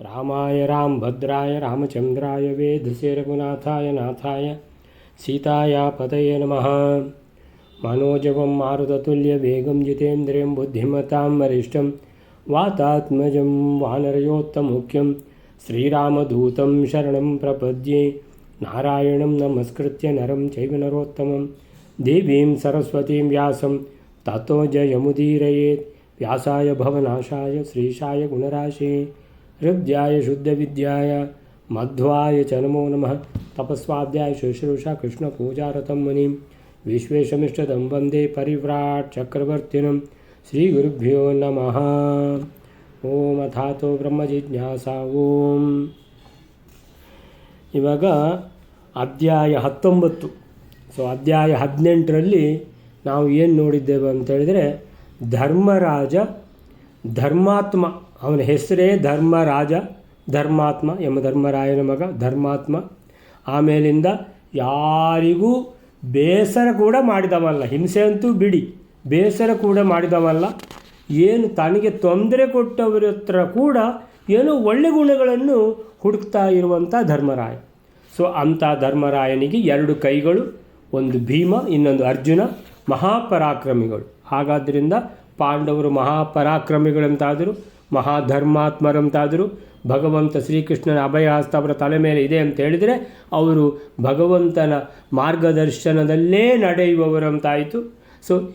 ರಾಮಾಯ ರಾಮಭದ್ರಾಯ ರಾಮಚಂದ್ರಾಯ ವೇಧಸೇ ರಘುನಾಥಾಯ ನಾಥಾಯ ಸೀತಾಯ ಪತಯೇ ನಮಃ. ಮನೋಜವಂ ಮಾರುತತುಲ್ಯವೇಗಂ ಜಿತೇಂದ್ರಿಯಂ ಬುದ್ಧಿಮತಾಂ ವರಿಷ್ಠಂ ವಾತಾತ್ಮಜಂ ವಾನರಯೋತ್ತಮುಖ್ಯಂ ಶ್ರೀರಾಮದೂತಂ ಶರಣಂ ಪ್ರಪದ್ಯೆ. ನಾರಾಯಣಂ ನಮಸ್ಕೃತ್ಯ ನರಂ ಚೈವ ನರೋತ್ತಮಂ ದೇವೀಂ ಸರಸ್ವತೀಂ ವ್ಯಾಸಂ ತತೋ ಜಯಮುದೀರಯೇತ್. ವ್ಯಾಸಾಯ ಭವನಾಶಾಯ ಶ್ರೀಶಾಯ ಗುಣರಾಶೇ ಹೃದಯಾಯ ಶುದ್ಧವಿದ್ಯಾಯ ಮಧ್ವಾಯ ಚ ನಮೋ ನಮಃ. ತಪಸ್ವಾಧ್ಯಾಯ ಶುಶ್ರೂಷಾ ಕೃಷ್ಣಪೂಜಾರತಂ ಮುನಿಂ ವಿಶ್ವೇಶಮಿಷ್ಟದಂ ವಂದೇ ಪರಿವ್ರಾಟ್ ಚಕ್ರವರ್ತಿನಂ. ಶ್ರೀಗುರುಭ್ಯೋ ನಮಃ. ಓಂ ಅಥಾತೋ ಬ್ರಹ್ಮಜಿಜ್ಞಾಸಾ. ಓಂ. ಇವಾಗ ಅಧ್ಯಾಯ 19. ಅಧ್ಯಾಯ 18ರಲ್ಲಿ ನಾವು ಏನು ನೋಡಿದ್ದೇವೆ ಅಂತೇಳಿದರೆ, ಧರ್ಮರಾಜ ಧರ್ಮಾತ್ಮ, ಅವನ ಹೆಸರೇ ಧರ್ಮರಾಜ, ಧರ್ಮಾತ್ಮ ಎಂಬ ಧರ್ಮರಾಯನ ಮಗ ಧರ್ಮಾತ್ಮ. ಆಮೇಲಿಂದ ಯಾರಿಗೂ ಬೇಸರ ಕೂಡ ಮಾಡಿದವಲ್ಲ, ಹಿಂಸೆ ಅಂತೂ ಬಿಡಿ, ಬೇಸರ ಕೂಡ ಮಾಡಿದವಲ್ಲ. ಏನು ತನಗೆ ತೊಂದರೆ ಕೊಟ್ಟವರ ಹತ್ರ ಕೂಡ ಏನೋ ಒಳ್ಳೆ ಗುಣಗಳನ್ನು ಹುಡುಕ್ತಾ ಇರುವಂಥ ಧರ್ಮರಾಯ. ಅಂಥ ಧರ್ಮರಾಯನಿಗೆ 2 ಕೈಗಳು, ಒಂದು ಭೀಮ, ಇನ್ನೊಂದು ಅರ್ಜುನ, ಮಹಾಪರಾಕ್ರಮಿಗಳು. ಹಾಗಾದ್ದರಿಂದ ಪಾಂಡವರು ಮಹಾಪರಾಕ್ರಮಿಗಳಂತಾದರು, ಮಹಾಧರ್ಮಾತ್ಮರಂತಾದರು. ಭಗವಂತ ಶ್ರೀಕೃಷ್ಣನ ಅಭಯಹಸ್ತ ಅವರ ತಲೆ ಮೇಲೆ ಇದೆ ಅಂತ ಹೇಳಿದರೆ ಅವರು ಭಗವಂತನ ಮಾರ್ಗದರ್ಶನದಲ್ಲೇ ನಡೆಯುವವರಂತಾಯಿತು.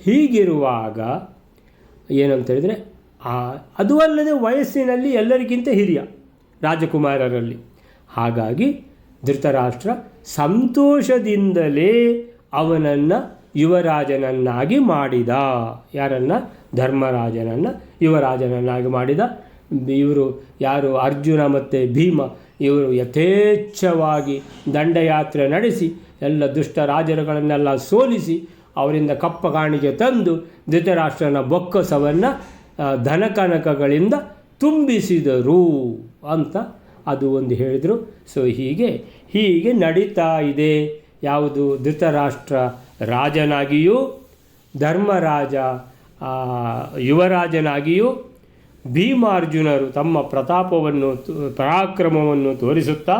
ಹೀಗಿರುವಾಗ ಏನಂತೇಳಿದರೆ, ಅದು ಅಲ್ಲದೆ ವಯಸ್ಸಿನಲ್ಲಿ ಎಲ್ಲರಿಗಿಂತ ಹಿರಿಯ ರಾಜಕುಮಾರರಲ್ಲಿ. ಹಾಗಾಗಿ ಧೃತರಾಷ್ಟ್ರ ಸಂತೋಷದಿಂದಲೇ ಅವನನ್ನು ಯುವರಾಜನನ್ನಾಗಿ ಮಾಡಿದ. ಯಾರನ್ನು? ಧರ್ಮರಾಜನನ್ನು ಯುವರಾಜನನ್ನಾಗಿ ಮಾಡಿದ. ಇವರು ಯಾರು? ಅರ್ಜುನ ಮತ್ತು ಭೀಮ. ಇವರು ಯಥೇಚ್ಛವಾಗಿ ದಂಡಯಾತ್ರೆ ನಡೆಸಿ ಎಲ್ಲ ದುಷ್ಟ ರಾಜರುಗಳನ್ನೆಲ್ಲ ಸೋಲಿಸಿ ಅವರಿಂದ ಕಪ್ಪ ಕಾಣಿಕೆ ತಂದು ಧೃತರಾಷ್ಟ್ರನ ಬೊಕ್ಕಸವನ್ನು ಧನಕನಕಗಳಿಂದ ತುಂಬಿಸಿದರು ಅಂತ ಅದು ಒಂದು ಹೇಳಿದರು. ಹೀಗೆ ನಡೀತಾ ಇದೆ. ಯಾವುದು? ಧೃತರಾಷ್ಟ್ರ ರಾಜನಾಗಿಯೂ ಧರ್ಮರಾಜ ಯುವರಾಜನಾಗಿಯೂ ಭೀಮಾರ್ಜುನರು ತಮ್ಮ ಪರಾಕ್ರಮವನ್ನು ತೋರಿಸುತ್ತಾ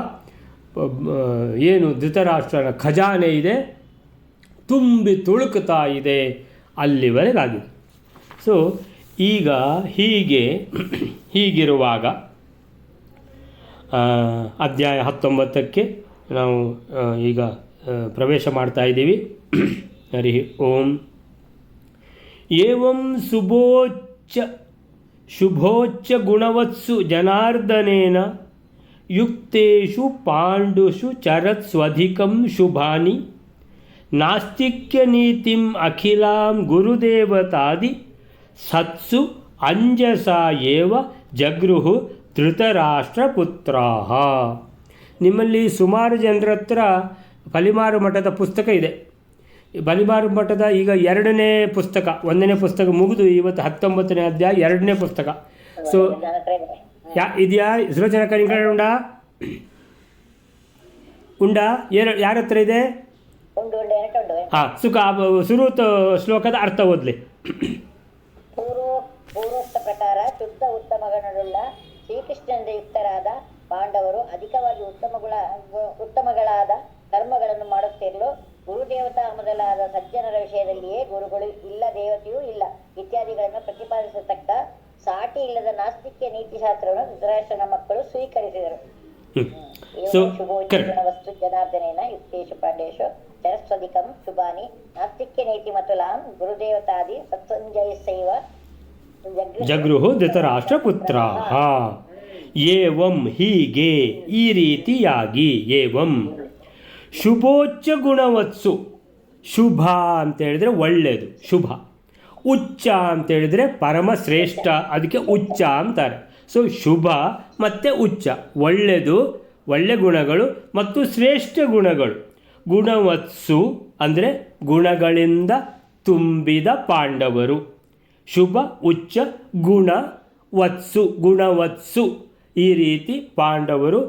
ಏನು ಧೃತರಾಷ್ಟ್ರನ ಖಜಾನೆ ಇದೆ ತುಂಬಿ ತುಳುಕುತ್ತಾ ಇದೆ, ಅಲ್ಲಿವರೆಗಾಗಿದೆ. ಈಗ ಹೀಗಿರುವಾಗ ಅಧ್ಯಾಯ 19ಕ್ಕೆ ನಾವು ಈಗ ಪ್ರವೇಶ ಮಾಡ್ತಾ ಇದ್ದೀವಿ. ಹರಿ ಓಂ. ಏವಂ ಶುಭೋಚ್ಚ ಗುಣವತ್ಸು ಜನಾರ್ದನೇನ ಯುಕ್ತೇಷು ಪಾಂಡುಷು ಚರತ್ ಸ್ವಧಿಕಂ ಶುಭಾನಿ ನಾಸ್ತಿಕ್ಯ ನೀತಿಂ ಅಖಿಲಾಂ ಗುರುದೇವತಾದಿ ಸತ್ಸು ಅಂಜಸಾ ಏವ ಜಗೃಹು ಧೃತರಾಷ್ಟ್ರಪುತ್ರಾಃ. ನಿಮ್ಮಲ್ಲಿ ಸುಮಾರು ಜನರ ಹತ್ರ ಬಲಿಮಾರು ಮಠದ ಪುಸ್ತಕ ಇದೆ. ಬಲಿಮಾರು ಮಠದ ಈಗ 2ನೇ ಪುಸ್ತಕ, 1ನೇ ಪುಸ್ತಕ ಮುಗಿದು ಇವತ್ತು 19ನೇ ಅಧ್ಯಾಯ 2ನೇ ಪುಸ್ತಕ. ಇದೆಯಾ ಸುಲೋಚನಾ? ಕಡೆ ಉಂಡಾ? ಯಾರ ಹತ್ರ ಇದೆ? ಹಾಂ, ಸುರೂತ ಶ್ಲೋಕದ ಅರ್ಥ ಓದ್ಲಿ. ಪೂರ್ವೋಕ್ತ ಪ್ರಕಾರ ಶುದ್ಧ ಉತ್ತಮಗಳುಳ್ಳ ಶ್ರೀಕೃಷ್ಣನಿಂದ ಯುಕ್ತರಾದ ಪಾಂಡವರು ಅಧಿಕವಾಗಿ ಉತ್ತಮಗಳಾದ ಕರ್ಮಗಳನ್ನು ಮಾಡುತ್ತಿರಲು ಗುರುದೇವತಾ ಮೊದಲಾದ ಸಜ್ಜನರ ವಿಷಯದಲ್ಲಿಯೇ ಗುರುಗಳು ಇಲ್ಲ, ದೇವತೆಯೂ ಇಲ್ಲ ಇತ್ಯಾದಿಗಳನ್ನು ಪ್ರತಿಪಾದಿಸತಕ್ಕ ಸಾಟಿ ಇಲ್ಲದ ನಾಸ್ತಿಕ್ಯ ನೀತಿಶಾಸ್ತ್ರವನ್ನು ಧೃತರಾಷ್ಟ್ರನ ಮಕ್ಕಳು ಸ್ವೀಕರಿಸಿದರು. ವಸ್ತು ಜನಾರ್ದನೇನ ಯುಕ್ತೇಶು ಪಾಂಡೇಶು ಚರಸ್ವಧಿಕಂ ಶುಭಾನಿ ನಾಸ್ತಿಕ್ಯ ನೀತಿ ಮತುಲಾಂ ಗುರುದೇವತಾದಿ ಸತ್ಸಂಜಯಸೈವ ಜಗೃಹು ಧೃತರಾಷ್ಟ್ರಪುತ್ರಾಃ. ಏವಂ ಹೀಗೆ, ಈ ರೀತಿಯಾಗಿ. ಏವಂ ಶುಭೋಚ್ಚ ಗುಣವತ್ಸು. ಶುಭ ಅಂತೇಳಿದರೆ ಒಳ್ಳೆಯದು, ಶುಭ. ಉಚ್ಚ ಅಂತೇಳಿದರೆ ಪರಮಶ್ರೇಷ್ಠ, ಅದಕ್ಕೆ ಉಚ್ಚ ಅಂತಾರೆ. ಶುಭ ಮತ್ತು ಉಚ್ಚ, ಒಳ್ಳೆಯದು, ಒಳ್ಳೆ ಗುಣಗಳು ಮತ್ತು ಶ್ರೇಷ್ಠ ಗುಣಗಳು. ಗುಣವತ್ಸು ಅಂದರೆ ಗುಣಗಳಿಂದ ತುಂಬಿದ ಪಾಂಡವರು. ಶುಭ, ಉಚ್ಚ, ಗುಣವತ್ಸು. ಈ ರೀತಿ ಪಾಂಡವರು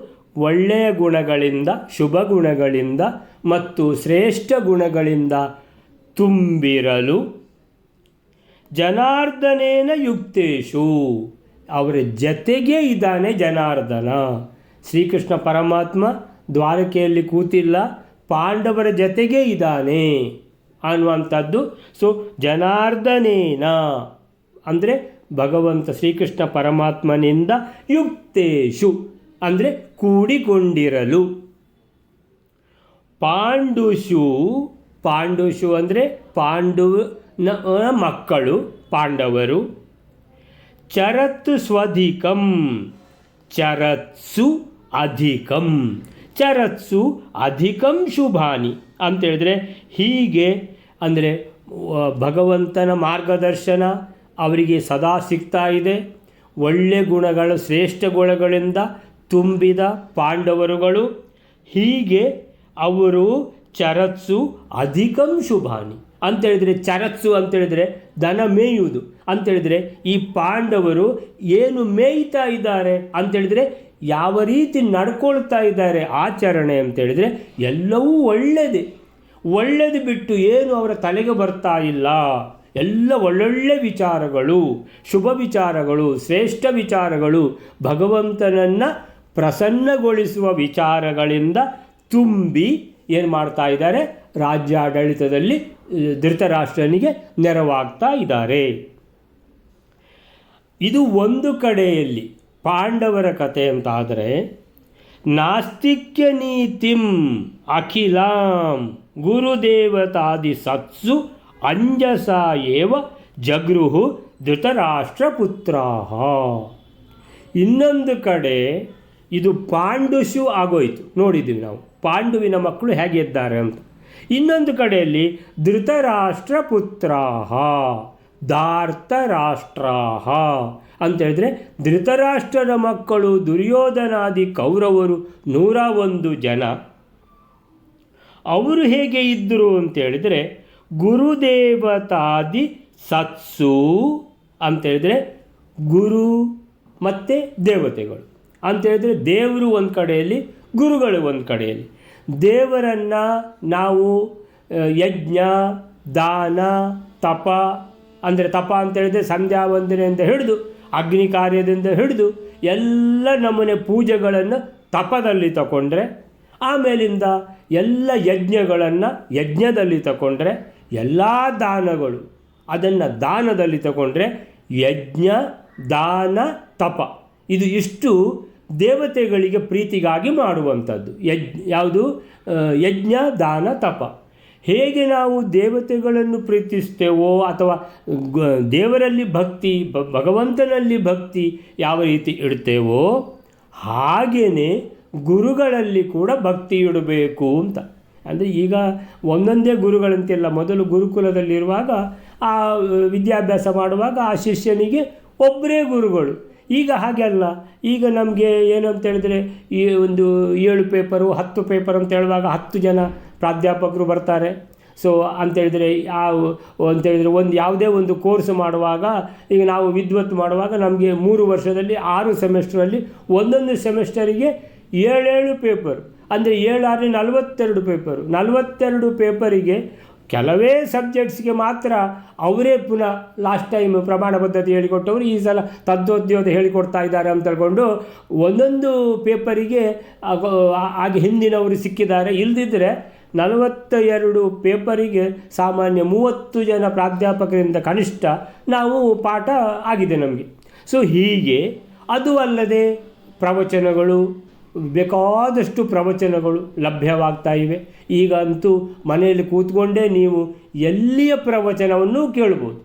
ಒಳ್ಳೆಯ ಗುಣಗಳಿಂದ, ಶುಭ ಗುಣಗಳಿಂದ ಮತ್ತು ಶ್ರೇಷ್ಠ ಗುಣಗಳಿಂದ ತುಂಬಿರಲು ಜನಾರ್ದನೇನ ಯುಕ್ತೇಶು, ಅವರ ಜತೆಗೆ ಇದ್ದಾನೆ ಜನಾರ್ದನ. ಶ್ರೀಕೃಷ್ಣ ಪರಮಾತ್ಮ ದ್ವಾರಕೆಯಲ್ಲಿ ಕೂತಿಲ್ಲ, ಪಾಂಡವರ ಜತೆಗೆ ಇದ್ದಾನೆ ಅನ್ನುವಂಥದ್ದು. ಸೊ ಜನಾರ್ದನೇನ ಅಂದರೆ ಭಗವಂತ ಶ್ರೀಕೃಷ್ಣ ಪರಮಾತ್ಮನಿಂದ ಯುಕ್ತೇಶು ಅಂದರೆ ಕೂಡಿಕೊಂಡಿರಲು. ಪಾಂಡುಷು, ಪಾಂಡುಷು ಅಂದರೆ ಪಾಂಡುನ ಮಕ್ಕಳು ಪಾಂಡವರು. ಚರತ್ ಸ್ವಧಿಕಂ, ಚರತ್ಸು ಅಧಿಕಂ, ಚರತ್ಸು ಅಧಿಕಂ ಶುಭಾನಿ ಅಂತೇಳಿದರೆ ಹೀಗೆ ಅಂದರೆ ಭಗವಂತನ ಮಾರ್ಗದರ್ಶನ ಅವರಿಗೆ ಸದಾ ಸಿಗ್ತಾ ಇದೆ. ಒಳ್ಳೆ ಗುಣಗಳು, ಶ್ರೇಷ್ಠ ಗುಣಗಳಿಂದ ತುಂಬಿದ ಪಾಂಡವರುಗಳು. ಹೀಗೆ ಅವರು ಚರತ್ಸು ಅಧಿಕಂ ಶುಭಾನಿ ಅಂತೇಳಿದರೆ, ಚರತ್ಸು ಅಂತೇಳಿದರೆ ದನ ಮೇಯುವುದು ಅಂತೇಳಿದರೆ, ಈ ಪಾಂಡವರು ಏನು ಮೇಯ್ತಾ ಇದ್ದಾರೆ ಅಂತೇಳಿದರೆ, ಯಾವ ರೀತಿ ನಡ್ಕೊಳ್ತಾ ಇದ್ದಾರೆ ಆಚರಣೆ ಅಂತೇಳಿದರೆ ಎಲ್ಲವೂ ಒಳ್ಳೆಯದೇ. ಒಳ್ಳೆಯದು ಬಿಟ್ಟು ಏನು ಅವರ ತಲೆಗೆ ಬರ್ತಾ ಇಲ್ಲ. ಎಲ್ಲ ಒಳ್ಳೊಳ್ಳೆ ವಿಚಾರಗಳು, ಶುಭ ವಿಚಾರಗಳು, ಶ್ರೇಷ್ಠ ವಿಚಾರಗಳು, ಭಗವಂತನನ್ನು ಪ್ರಸನ್ನಗೊಳಿಸುವ ವಿಚಾರಗಳಿಂದ ತುಂಬಿ ಏನು ಮಾಡ್ತಾ ಇದ್ದಾರೆ, ರಾಜ್ಯಾಡಳಿತದಲ್ಲಿ ಧೃತರಾಷ್ಟ್ರನಿಗೆ ನೆರವಾಗ್ತಾ ಇದ್ದಾರೆ. ಇದು ಒಂದು ಕಡೆಯಲ್ಲಿ ಪಾಂಡವರ ಕಥೆ ಅಂತಾದರೆ, ನಾಸ್ತಿಕ್ಯ ನೀತಿಂ ಅಖಿಲಾಂ ಗುರುದೇವತಾದಿ ಸತ್ಸು ಅಂಜಸ ಏವ ಜಗೃಹು ಧೃತರಾಷ್ಟ್ರಪುತ್ರಾಹ. ಇನ್ನೊಂದು ಕಡೆ ಇದು ಪಾಂಡುಷು ಆಗೋಯ್ತು, ನೋಡಿದ್ದೀವಿ ನಾವು ಪಾಂಡುವಿನ ಮಕ್ಕಳು ಹೇಗೆ ಇದ್ದಾರೆ ಅಂತ. ಇನ್ನೊಂದು ಕಡೆಯಲ್ಲಿ ಧೃತರಾಷ್ಟ್ರಪುತ್ರಾಹ ಧಾರ್ತರಾಷ್ಟ್ರಾಹ ಅಂತೇಳಿದರೆ, ಧೃತರಾಷ್ಟ್ರನ ಮಕ್ಕಳು ದುರ್ಯೋಧನಾದಿ ಕೌರವರು 101 ಜನ. ಅವರು ಹೇಗೆ ಇದ್ದರು ಅಂತೇಳಿದರೆ, ಗುರುದೇವತಾದಿ ಸತ್ಸು ಅಂತೇಳಿದರೆ ಗುರು ಮತ್ತು ದೇವತೆಗಳು ಅಂತೇಳಿದರೆ, ದೇವರು ಒಂದು ಕಡೆಯಲ್ಲಿ, ಗುರುಗಳು ಒಂದು ಕಡೆಯಲ್ಲಿ. ದೇವರನ್ನು ನಾವು ಯಜ್ಞ, ದಾನ, ತಪ ಅಂದರೆ ತಪ ಅಂತೇಳಿದರೆ ಸಂಧ್ಯಾ ವಂದನೆಯಿಂದ ಹಿಡಿದು ಅಗ್ನಿ ಕಾರ್ಯದಿಂದ ಹಿಡಿದು ಎಲ್ಲ ನಮೂನೆ ಪೂಜೆಗಳನ್ನು ತಪದಲ್ಲಿ ತಗೊಂಡ್ರೆ, ಆಮೇಲಿಂದ ಎಲ್ಲ ಯಜ್ಞಗಳನ್ನು ಯಜ್ಞದಲ್ಲಿ ತಗೊಂಡ್ರೆ, ಎಲ್ಲ ದಾನಗಳು ಅದನ್ನು ದಾನದಲ್ಲಿ ತಗೊಂಡ್ರೆ, ಯಜ್ಞ, ದಾನ, ತಪ ಇದು ಇಷ್ಟು ದೇವತೆಗಳಿಗೆ ಪ್ರೀತಿಗಾಗಿ ಮಾಡುವಂಥದ್ದು. ಯಾವುದು? ಯಜ್ಞ, ದಾನ, ತಪ. ಹೇಗೆ ನಾವು ದೇವತೆಗಳನ್ನು ಪ್ರೀತಿಸ್ತೇವೋ ಅಥವಾ ದೇವರಲ್ಲಿ ಭಕ್ತಿ, ಭಗವಂತನಲ್ಲಿ ಭಕ್ತಿ ಯಾವ ರೀತಿ ಇಡ್ತೇವೋ ಹಾಗೆಯೇ ಗುರುಗಳಲ್ಲಿ ಕೂಡ ಭಕ್ತಿ ಇಡಬೇಕು ಅಂತ. ಅಂದರೆ ಈಗ ಒಂದೊಂದೇ ಗುರುಗಳಂತೆಲ್ಲ, ಮೊದಲು ಗುರುಕುಲದಲ್ಲಿರುವಾಗ ಆ ವಿದ್ಯಾಭ್ಯಾಸ ಮಾಡುವಾಗ ಆ ಶಿಷ್ಯನಿಗೆ ಒಬ್ಬರೇ ಗುರುಗಳು. ಈಗ ಹಾಗೆ ಅಲ್ಲ. ಈಗ ನಮಗೆ ಏನು ಅಂತ ಹೇಳಿದ್ರೆ, ಈ ಒಂದು 7 ಪೇಪರು 10 ಪೇಪರ್ ಅಂತ ಹೇಳುವಾಗ 10 ಜನ ಪ್ರಾಧ್ಯಾಪಕರು ಬರ್ತಾರೆ. ಸೊ ಅಂತೇಳಿದರೆ ಅಂತೇಳಿದರೆ ಯಾವುದೇ ಒಂದು ಕೋರ್ಸ್ ಮಾಡುವಾಗ, ಈಗ ನಾವು ವಿದ್ವತ್ ಮಾಡುವಾಗ ನಮಗೆ 3 ವರ್ಷದಲ್ಲಿ 6 ಸೆಮೆಸ್ಟ್ರಲ್ಲಿ ಒಂದೊಂದು ಸೆಮೆಸ್ಟರಿಗೆ 7 ಪೇಪರ್ ಅಂದರೆ 7 6 42 ಪೇಪರು. 42 ಪೇಪರಿಗೆ ಕೆಲವೇ ಸಬ್ಜೆಕ್ಟ್ಸ್ಗೆ ಮಾತ್ರ ಅವರೇ ಪುನಃ ಲಾಸ್ಟ್ ಟೈಮ್ ಪ್ರಮಾಣ ಪದ್ಧತಿ ಹೇಳಿಕೊಟ್ಟವರು ಈ ಸಲ ತದ್ವೋದ್ಯೋಗ ಹೇಳಿಕೊಡ್ತಾ ಇದ್ದಾರೆ ಅಂತ ಹೇಳ್ಕೊಂಡು ಒಂದೊಂದು ಪೇಪರಿಗೆ ಆಗ ಹಿಂದಿನವರು ಸಿಕ್ಕಿದ್ದಾರೆ. ಇಲ್ಲದಿದ್ದರೆ 42 ಪೇಪರಿಗೆ ಸಾಮಾನ್ಯ 30 ಜನ ಪ್ರಾಧ್ಯಾಪಕರಿಂದ ಕನಿಷ್ಠ ನಾವು ಪಾಠ ಆಗಿದೆ ನಮಗೆ. ಸೊ ಹೀಗೆ ಅದು ಅಲ್ಲದೆ ಪ್ರವಚನಗಳು, ಬೇಕಾದಷ್ಟು ಪ್ರವಚನಗಳು ಲಭ್ಯವಾಗ್ತಾ ಇವೆ. ಈಗ ಅಂತೂ ಮನೆಯಲ್ಲಿ ಕೂತ್ಕೊಂಡೇ ನೀವು ಎಲ್ಲಿಯ ಪ್ರವಚನವನ್ನು ಕೇಳ್ಬೋದು.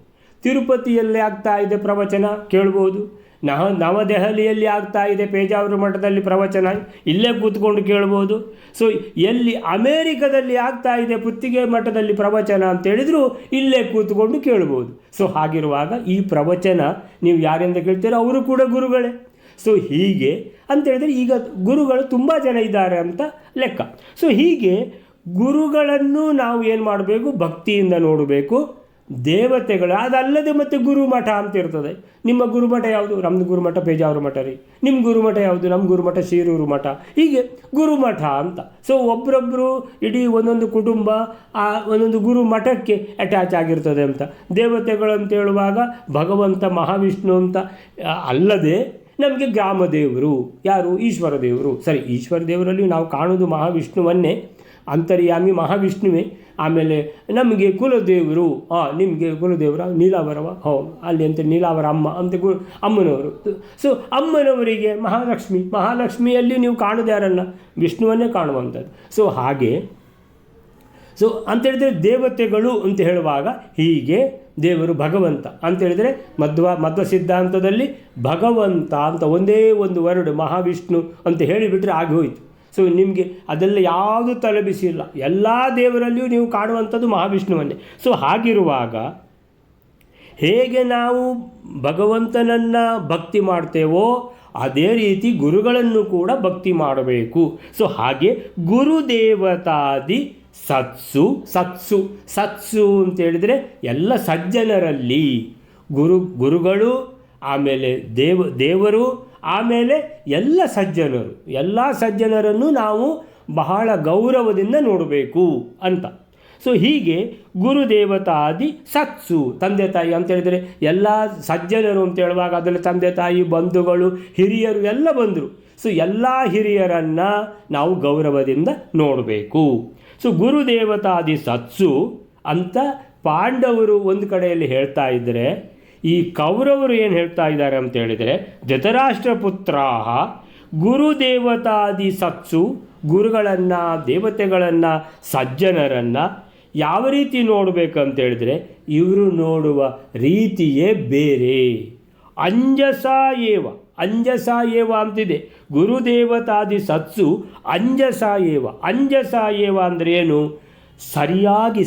ತಿರುಪತಿಯಲ್ಲಿ ಆಗ್ತಾ ಇದೆ ಪ್ರವಚನ ಕೇಳ್ಬೋದು, ನವದೆಹಲಿಯಲ್ಲಿ ಆಗ್ತಾ ಇದೆ ಪೇಜಾವರ ಮಠದಲ್ಲಿ ಪ್ರವಚನ, ಇಲ್ಲೇ ಕೂತ್ಕೊಂಡು ಕೇಳ್ಬೋದು. ಸೊ ಎಲ್ಲಿ ಅಮೇರಿಕದಲ್ಲಿ ಆಗ್ತಾ ಇದೆ ಪುತ್ತಿಗೆ ಮಠದಲ್ಲಿ ಪ್ರವಚನ ಅಂತೇಳಿದರೂ ಇಲ್ಲೇ ಕೂತ್ಕೊಂಡು ಕೇಳ್ಬೋದು. ಸೊ ಹಾಗಿರುವಾಗ ಈ ಪ್ರವಚನ ನೀವು ಯಾರಿಂದ ಕೇಳ್ತೀರೋ ಅವರು ಕೂಡ ಗುರುಗಳೇ. ಸೊ ಹೀಗೆ ಅಂತೇಳಿದರೆ ಈಗ ಗುರುಗಳು ತುಂಬ ಜನ ಇದ್ದಾರೆ ಅಂತ ಲೆಕ್ಕ. ಸೊ ಹೀಗೆ ಗುರುಗಳನ್ನು ನಾವು ಏನು ಮಾಡಬೇಕು, ಭಕ್ತಿಯಿಂದ ನೋಡಬೇಕು. ದೇವತೆಗಳು. ಅದಲ್ಲದೆ ಮತ್ತು ಗುರುಮಠ ಅಂತ ಇರ್ತದೆ. ನಿಮ್ಮ ಗುರುಮಠ ಯಾವುದು? ನಮ್ಮದು ಗುರುಮಠ ಪೇಜಾವರ ಮಠ ರೀ. ನಿಮ್ಮ ಗುರುಮಠ ಯಾವುದು? ನಮ್ಮ ಗುರುಮಠ ಶಿರೂರು ಮಠ. ಹೀಗೆ ಗುರುಮಠ ಅಂತ. ಸೊ ಒಬ್ಬರೊಬ್ಬರು ಇಡೀ ಒಂದೊಂದು ಕುಟುಂಬ ಆ ಒಂದೊಂದು ಗುರುಮಠಕ್ಕೆ ಅಟ್ಯಾಚ್ ಆಗಿರ್ತದೆ ಅಂತ. ದೇವತೆಗಳು ಅಂತ ಹೇಳುವಾಗ ಭಗವಂತ ಮಹಾವಿಷ್ಣು ಅಂತ ಅಲ್ಲದೆ ನಮಗೆ ಗ್ರಾಮ ದೇವರು ಯಾರು? ಈಶ್ವರ ದೇವರು. ಸರಿ, ಈಶ್ವರ ದೇವರಲ್ಲಿ ನಾವು ಕಾಣೋದು ಮಹಾವಿಷ್ಣುವನ್ನೇ, ಅಂತರ್ಯಾಮಿ ಮಹಾವಿಷ್ಣುವೇ. ಆಮೇಲೆ ನಮಗೆ ಕುಲದೇವರು, ನಿಮಗೆ ಕುಲದೇವರ ನೀಲಾವರವ, ಅಲ್ಲಿ ಅಂತ ನೀಲಾವರ ಅಮ್ಮ ಅಂತ ಅಮ್ಮನವರು. ಸೊ ಅಮ್ಮನವರಿಗೆ ಮಹಾಲಕ್ಷ್ಮಿಯಲ್ಲಿ ನೀವು ಕಾಣೋದು ಯಾರನ್ನ? ವಿಷ್ಣುವನ್ನೇ ಕಾಣುವಂಥದ್ದು. ಸೊ ಹಾಗೆ ಅಂತೇಳಿದರೆ ದೇವತೆಗಳು ಅಂತ ಹೇಳುವಾಗ ಹೀಗೆ ದೇವರು ಭಗವಂತ ಅಂತೇಳಿದರೆ ಮಧ್ವ ಸಿದ್ಧಾಂತದಲ್ಲಿ ಭಗವಂತ ಅಂತ ಒಂದೇ ಒಂದು ವರ್ಡ್ ಮಹಾವಿಷ್ಣು ಅಂತ ಹೇಳಿಬಿಟ್ರೆ ಆಗಿ ಹೋಯಿತು. ಸೊ ನಿಮಗೆ ಅದೆಲ್ಲ ಯಾವುದು ತಲೆಬಿಸಿಲ್ಲ, ಎಲ್ಲ ದೇವರಲ್ಲಿಯೂ ನೀವು ಕಾಣುವಂಥದ್ದು ಮಹಾವಿಷ್ಣುವನ್ನೇ. ಸೊ ಹಾಗಿರುವಾಗ ಹೇಗೆ ನಾವು ಭಗವಂತನನ್ನು ಭಕ್ತಿ ಮಾಡ್ತೇವೋ ಅದೇ ರೀತಿ ಗುರುಗಳನ್ನು ಕೂಡ ಭಕ್ತಿ ಮಾಡಬೇಕು. ಸೊ ಹಾಗೆ ಗುರುದೇವತಾದಿ ಸತ್ಸು ಅಂತೇಳಿದರೆ ಎಲ್ಲ ಸಜ್ಜನರಲ್ಲಿ ಗುರುಗಳು, ಆಮೇಲೆ ದೇವರು, ಆಮೇಲೆ ಎಲ್ಲ ಸಜ್ಜನರನ್ನು ನಾವು ಬಹಳ ಗೌರವದಿಂದ ನೋಡಬೇಕು ಅಂತ. ಸೊ ಹೀಗೆ ಗುರುದೇವತಾದಿ ಸತ್ಸು, ತಂದೆ ತಾಯಿ ಅಂತ ಹೇಳಿದರೆ ಎಲ್ಲ ಸಜ್ಜನರು ಅಂತ ಹೇಳುವಾಗ ಅದರಲ್ಲಿ ತಂದೆ ತಾಯಿ, ಬಂಧುಗಳು, ಹಿರಿಯರು ಎಲ್ಲ ಬಂದರು. ಸೊ ಎಲ್ಲ ಹಿರಿಯರನ್ನು ನಾವು ಗೌರವದಿಂದ ನೋಡಬೇಕು. ಸೊ ಗುರುದೇವತಾದಿ ಸತ್ಸು ಅಂತ ಪಾಂಡವರು ಒಂದು ಕಡೆಯಲ್ಲಿ ಹೇಳ್ತಾ ಇದ್ದರೆ, ಈ ಕೌರವರು ಏನು ಹೇಳ್ತಾ ಇದ್ದಾರೆ ಅಂತ ಹೇಳಿದರೆ, ಧೃತರಾಷ್ಟ್ರಪುತ್ರಾಹ ಗುರುದೇವತಾದಿ ಸತ್ಸು, ಗುರುಗಳನ್ನು, ದೇವತೆಗಳನ್ನು, ಸಜ್ಜನರನ್ನು ಯಾವ ರೀತಿ ನೋಡಬೇಕಂತ ಹೇಳಿದರೆ ಇವರು ನೋಡುವ ರೀತಿಯೇ ಬೇರೆ. ಅಂಜಸ ಏವ ಅಂತಿದೆ. ಗುರುದೇವತಾದಿ ಸತ್ಸು ಅಂಜಸ ಏವ ಅಂದರೆ ಏನು? ಸರಿಯಾಗಿ